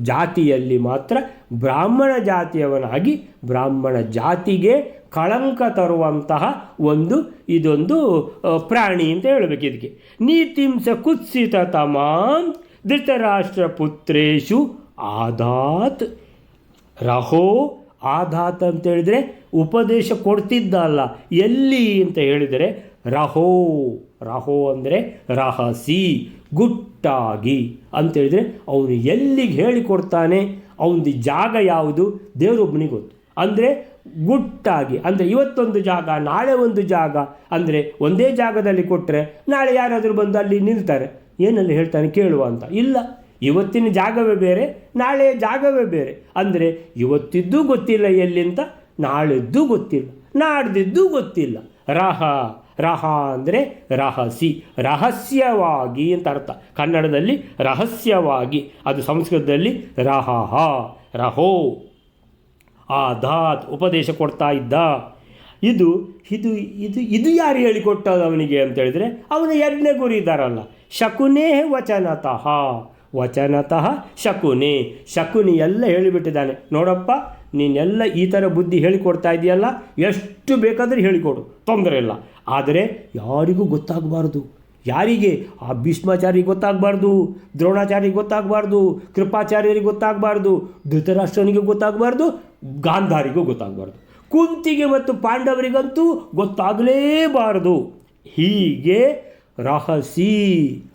ಜಾತಿಯಲ್ಲಿ ಮಾತ್ರ ಬ್ರಾಹ್ಮಣ ಜಾತಿಯವನಾಗಿ ಬ್ರಾಹ್ಮಣ ಜಾತಿಗೆ ಕಳಂಕ ತರುವಂತಹ ಇದೊಂದು ಪ್ರಾಣಿ ಅಂತ ಹೇಳಬೇಕು. ಇದಕ್ಕೆ ನೀತಿಂಸ ಕುತ್ಸಿತ ತಮಾಂ ಧೃತರಾಷ್ಟ್ರ ಪುತ್ರೇಶು ಆದಾತ್ ರಹೋ. ಆದಾತ್ ಅಂತ ಹೇಳಿದರೆ ಉಪದೇಶ ಕೊಡ್ತಿದ್ದ ಅಲ್ಲ, ಎಲ್ಲಿ ಅಂತ ಹೇಳಿದರೆ ರಹೋ ಅಂದರೆ ರಹಸಿ, ಗುಟ್ಟಾಗಿ ಅಂತೇಳಿದರೆ ಅವನು ಎಲ್ಲಿಗೆ ಹೇಳಿಕೊಡ್ತಾನೆ, ಅವನದು ಜಾಗ ಯಾವುದು ದೇವರೊಬ್ಬನಿಗೆ ಗೊತ್ತು. ಅಂದರೆ ಗುಟ್ಟಾಗಿ, ಅಂದರೆ ಇವತ್ತೊಂದು ಜಾಗ ನಾಳೆ ಒಂದು ಜಾಗ, ಅಂದರೆ ಒಂದೇ ಜಾಗದಲ್ಲಿ ಕೊಟ್ಟರೆ ನಾಳೆ ಯಾರಾದರೂ ಬಂದು ಅಲ್ಲಿ ನಿಲ್ತಾರೆ, ಏನಲ್ಲಿ ಹೇಳ್ತಾನೆ ಕೇಳುವ ಅಂತ. ಇಲ್ಲ, ಇವತ್ತಿನ ಜಾಗವೇ ಬೇರೆ, ನಾಳೆಯ ಜಾಗವೇ ಬೇರೆ. ಅಂದರೆ ಇವತ್ತಿದ್ದು ಗೊತ್ತಿಲ್ಲ ಎಲ್ಲಿಂತ, ನಾಳೆದ್ದು ಗೊತ್ತಿಲ್ಲ, ನಾಡ್ದಿದ್ದು ಗೊತ್ತಿಲ್ಲ. ರಹ ಅಂದರೆ ರಹಸಿ, ರಹಸ್ಯವಾಗಿ ಅಂತ ಅರ್ಥ. ಕನ್ನಡದಲ್ಲಿ ರಹಸ್ಯವಾಗಿ, ಅದು ಸಂಸ್ಕೃತದಲ್ಲಿ ರಹೋ. ಆದಾತ್ ಉಪದೇಶ ಕೊಡ್ತಾ ಇದ್ದ. ಇದು ಇದು ಇದು ಇದು ಯಾರು ಹೇಳಿಕೊಟ್ಟದು ಅವನಿಗೆ ಅಂತೇಳಿದರೆ ಅವನ 2ನೇ ಗುರು ಇದ್ದಾರಲ್ಲ, ಶಕುನೇ ವಚನತಃ ಶಕುನಿ ಎಲ್ಲ ಹೇಳಿಬಿಟ್ಟಿದ್ದಾನೆ. ನೋಡಪ್ಪ, ನೀನೆಲ್ಲ ಈ ಥರ ಬುದ್ಧಿ ಹೇಳಿಕೊಡ್ತಾ ಇದೆಯಲ್ಲ, ಎಷ್ಟು ಬೇಕಾದರೂ ಹೇಳಿಕೊಡು, ತೊಂದರೆ ಇಲ್ಲ. ಆದರೆ ಯಾರಿಗೂ ಗೊತ್ತಾಗಬಾರ್ದು. ಯಾರಿಗೆ? ಆ ಭೀಷ್ಮಾಚಾರ್ಯರಿಗೆ ಗೊತ್ತಾಗಬಾರ್ದು, ದ್ರೋಣಾಚಾರ್ಯರಿಗೆ ಗೊತ್ತಾಗಬಾರ್ದು, ಕೃಪಾಚಾರ್ಯರಿಗೆ ಗೊತ್ತಾಗಬಾರ್ದು, ಧೃತರಾಷ್ಟ್ರನಿಗೆ ಗೊತ್ತಾಗಬಾರ್ದು, ಗಾಂಧಾರಿಗೂ ಗೊತ್ತಾಗಬಾರ್ದು, ಕುಂತಿಗೆ ಮತ್ತು ಪಾಂಡವರಿಗಂತೂ ಗೊತ್ತಾಗಲೇಬಾರದು. ಹೀಗೆ ರಹಸಿ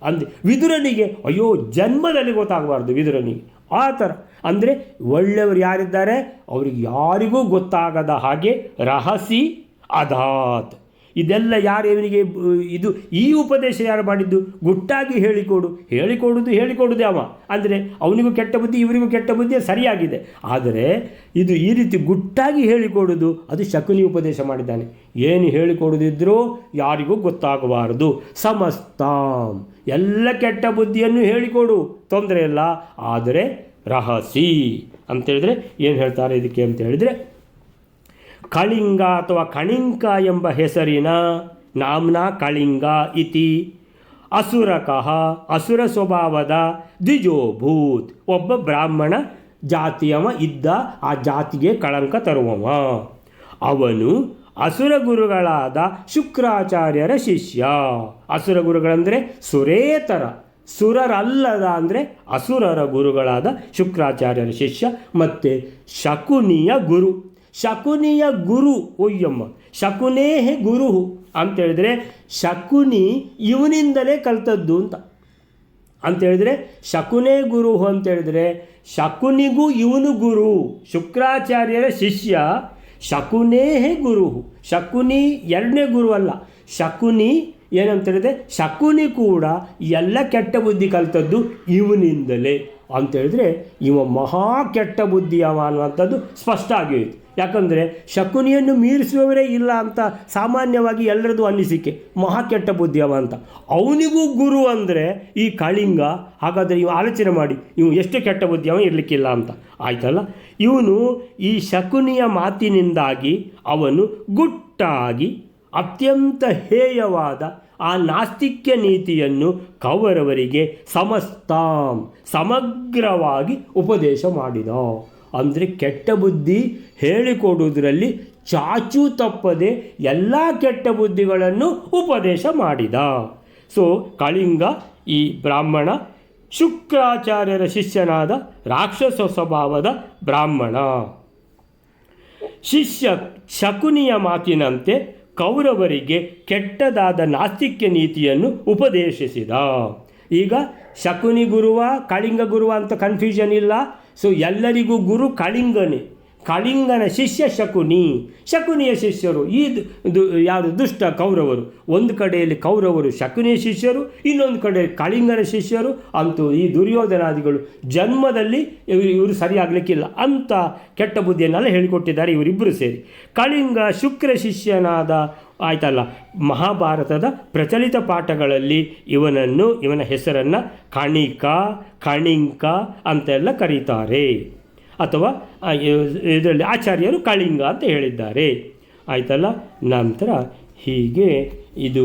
ಅಂದರೆ ವಿದುರನಿಗೆ ಅಯ್ಯೋ ಜನ್ಮದಲ್ಲಿ ಗೊತ್ತಾಗಬಾರ್ದು ವಿದುರನಿಗೆ. ಆ ಥರ ಅಂದರೆ ಒಳ್ಳೆಯವರು ಯಾರಿದ್ದಾರೆ ಅವರಿಗೆ ಯಾರಿಗೂ ಗೊತ್ತಾಗದ ಹಾಗೆ ರಹಸಿ ಅದಾತ್. ಇದೆಲ್ಲ ಯಾರು ಇವನಿಗೆ ಇದು ಈ ಉಪದೇಶ ಯಾರು ಮಾಡಿದ್ದು? ಗುಟ್ಟಾಗಿ ಹೇಳಿಕೊಡುವುದೇ ಅವ. ಅಂದರೆ ಅವನಿಗೂ ಕೆಟ್ಟ ಬುದ್ಧಿ, ಇವರಿಗೂ ಕೆಟ್ಟ ಬುದ್ಧಿ ಸರಿಯಾಗಿದೆ. ಆದರೆ ಇದು ಈ ರೀತಿ ಗುಟ್ಟಾಗಿ ಹೇಳಿಕೊಡುವುದು ಅದು ಶಕುನಿ ಉಪದೇಶ ಮಾಡಿದ್ದಾನೆ. ಏನು ಹೇಳಿಕೊಡುದಿದ್ರೂ ಯಾರಿಗೂ ಗೊತ್ತಾಗಬಾರದು. ಸಮಸ್ತಾಂ, ಎಲ್ಲ ಕೆಟ್ಟ ಬುದ್ಧಿಯನ್ನು ಹೇಳಿಕೊಡು, ತೊಂದರೆ ಇಲ್ಲ, ಆದರೆ ರಹಸಿ ಅಂತೇಳಿದರೆ ಏನು ಹೇಳ್ತಾರೆ ಇದಕ್ಕೆ ಅಂತ ಹೇಳಿದರೆ, ಕಳಿಂಗ ಅಥವಾ ಕಣಿಂಕ ಎಂಬ ಹೆಸರಿನ ನಾಮ್ನ ಕಳಿಂಗ ಇತಿ ಅಸುರಕಃ, ಅಸುರ ಸ್ವಭಾವದ ದ್ವಿಜೋಭೂತ್, ಒಬ್ಬ ಬ್ರಾಹ್ಮಣ ಜಾತಿಯವ ಇದ್ದ, ಆ ಜಾತಿಗೆ ಕಳಂಕ ತರುವವ. ಅವನು ಅಸುರ ಗುರುಗಳಾದ ಶುಕ್ರಾಚಾರ್ಯರ ಶಿಷ್ಯ. ಅಸುರ ಗುರುಗಳಂದರೆ ಸುರೇತರ, ಸುರರಲ್ಲದ ಅಂದರೆ ಅಸುರರ ಗುರುಗಳಾದ ಶುಕ್ರಾಚಾರ್ಯರ ಶಿಷ್ಯ. ಮತ್ತು ಶಕುನಿಯ ಗುರು. ಶಕುನಿಯ ಗುರು, ಒಯ್ಯಮ್ಮ, ಶಕುನೇಹೆ ಗುರು ಅಂತೇಳಿದರೆ ಶಕುನಿ ಇವನಿಂದಲೇ ಕಲ್ತದ್ದು ಅಂತೇಳಿದರೆ ಶಕುನೇ ಗುರು ಅಂತೇಳಿದರೆ ಶಕುನಿಗೂ ಇವನು ಗುರು. ಶುಕ್ರಾಚಾರ್ಯರ ಶಿಷ್ಯ ಶಕುನೇಹೆ ಗುರು. ಶಕುನಿ ಎರಡನೇ ಗುರು ಅಲ್ಲ, ಶಕುನಿ ಏನಂತೇಳಿದ್ರೆ ಶಕುನಿ ಕೂಡ ಎಲ್ಲ ಕೆಟ್ಟ ಬುದ್ಧಿ ಕಲ್ತದ್ದು ಇವನಿಂದಲೇ ಅಂತೇಳಿದರೆ ಇವ ಮಹಾ ಕೆಟ್ಟ ಬುದ್ಧಿಯವ ಅನ್ನುವಂಥದ್ದು ಸ್ಪಷ್ಟ ಆಗೋಯಿತು. ಯಾಕಂದರೆ ಶಕುನಿಯನ್ನು ಮೀರಿಸುವವರೇ ಇಲ್ಲ ಅಂತ ಸಾಮಾನ್ಯವಾಗಿ ಎಲ್ಲರದು ಅನ್ನಿಸಿಕೆ, ಮಹಾ ಕೆಟ್ಟ ಬುದ್ಧಿಯವ ಅಂತ. ಅವನಿಗೂ ಗುರು ಅಂದರೆ ಈ ಕಳಿಂಗ. ಹಾಗಾದರೆ ಇವು ಆಲೋಚನೆ ಮಾಡಿ, ಇವು ಎಷ್ಟು ಕೆಟ್ಟ ಬುದ್ಧಿಯವ ಇರಲಿಕ್ಕಿಲ್ಲ ಅಂತ ಆಯ್ತಲ್ಲ. ಇವನು ಈ ಶಕುನಿಯ ಮಾತಿನಿಂದಾಗಿ ಅವನು ಗುಟ್ಟಾಗಿ ಅತ್ಯಂತ ಹೇಯವಾದ ಆ ನಾಸ್ತಿಕ್ಯ ನೀತಿಯನ್ನು ಕೌರವರಿಗೆ ಸಮಗ್ರವಾಗಿ ಉಪದೇಶ ಮಾಡಿದ. ಅಂದರೆ ಕೆಟ್ಟ ಬುದ್ಧಿ ಹೇಳಿಕೊಡುವುದರಲ್ಲಿ ಚಾಚೂ ತಪ್ಪದೆ ಎಲ್ಲ ಕೆಟ್ಟ ಬುದ್ಧಿಗಳನ್ನು ಉಪದೇಶ ಮಾಡಿದ. ಸೊ ಕಳಿಂಗ ಈ ಬ್ರಾಹ್ಮಣ ಶುಕ್ರಾಚಾರ್ಯರ ಶಿಷ್ಯನಾದ ರಾಕ್ಷಸ ಸ್ವಭಾವದ ಬ್ರಾಹ್ಮಣ. ಶಿಷ್ಯ ಶಕುನಿಯ ಮಾತಿನಂತೆ ಕೌರವರಿಗೆ ಕೆಟ್ಟದಾದ ನಾಸ್ತಿಕ್ಯ ನೀತಿಯನ್ನು ಉಪದೇಶಿಸಿದ. ಈಗ ಶಕುನಿ ಗುರುವ ಕಳಿಂಗ ಗುರುವ ಅಂತ ಕನ್ಫ್ಯೂಷನ್ ಇಲ್ಲ. ಸೊ ಎಲ್ಲರಿಗೂ ಗುರು ಕಳಿಂಗನೇ. ಕಳಿಂಗನ ಶಿಷ್ಯ ಶಕುನಿ, ಶಕುನಿಯ ಶಿಷ್ಯರು ಯಾರು ದುಷ್ಟ ಕೌರವರು. ಒಂದು ಕಡೆಯಲ್ಲಿ ಕೌರವರು ಶಕುನಿಯ ಶಿಷ್ಯರು, ಇನ್ನೊಂದು ಕಡೆ ಕಳಿಂಗನ ಶಿಷ್ಯರು. ಅಂತೂ ಈ ದುರ್ಯೋಧನಾದಿಗಳು ಜನ್ಮದಲ್ಲಿ ಇವರು ಸರಿಯಾಗಲಿಕ್ಕಿಲ್ಲ ಅಂತ ಕೆಟ್ಟ ಬುದ್ಧಿಯನ್ನೆಲ್ಲ ಹೇಳಿಕೊಟ್ಟಿದ್ದಾರೆ ಇವರಿಬ್ಬರು ಸೇರಿ. ಕಳಿಂಗ ಶುಕ್ರ ಶಿಷ್ಯನಾದ ಆಯ್ತಲ್ಲ, ಮಹಾಭಾರತದ ಪ್ರಚಲಿತ ಪಾಠಗಳಲ್ಲಿ ಇವನ ಹೆಸರನ್ನು ಕಣಿಂಕ ಅಂತೆಲ್ಲ ಕರೀತಾರೆ. ಅಥವಾ ಇದರಲ್ಲಿ ಆಚಾರ್ಯರು ಕಳಿಂಗ ಅಂತ ಹೇಳಿದ್ದಾರೆ ಆಯ್ತಲ್ಲ. ನಂತರ ಹೀಗೆ ಇದು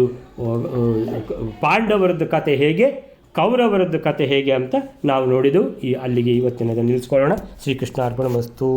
ಪಾಂಡವರದ್ದು ಕತೆ ಹೇಗೆ, ಕೌರವರದ್ದು ಕತೆ ಹೇಗೆ ಅಂತ ನಾವು ನೋಡಿದೆವು. ಅಲ್ಲಿಗೆ ಇವತ್ತಿನ ನಿಲ್ಲಿಸ್ಕೊಳ್ಳೋಣ. ಶ್ರೀಕೃಷ್ಣ ಅರ್ಪಣಮಸ್ತು.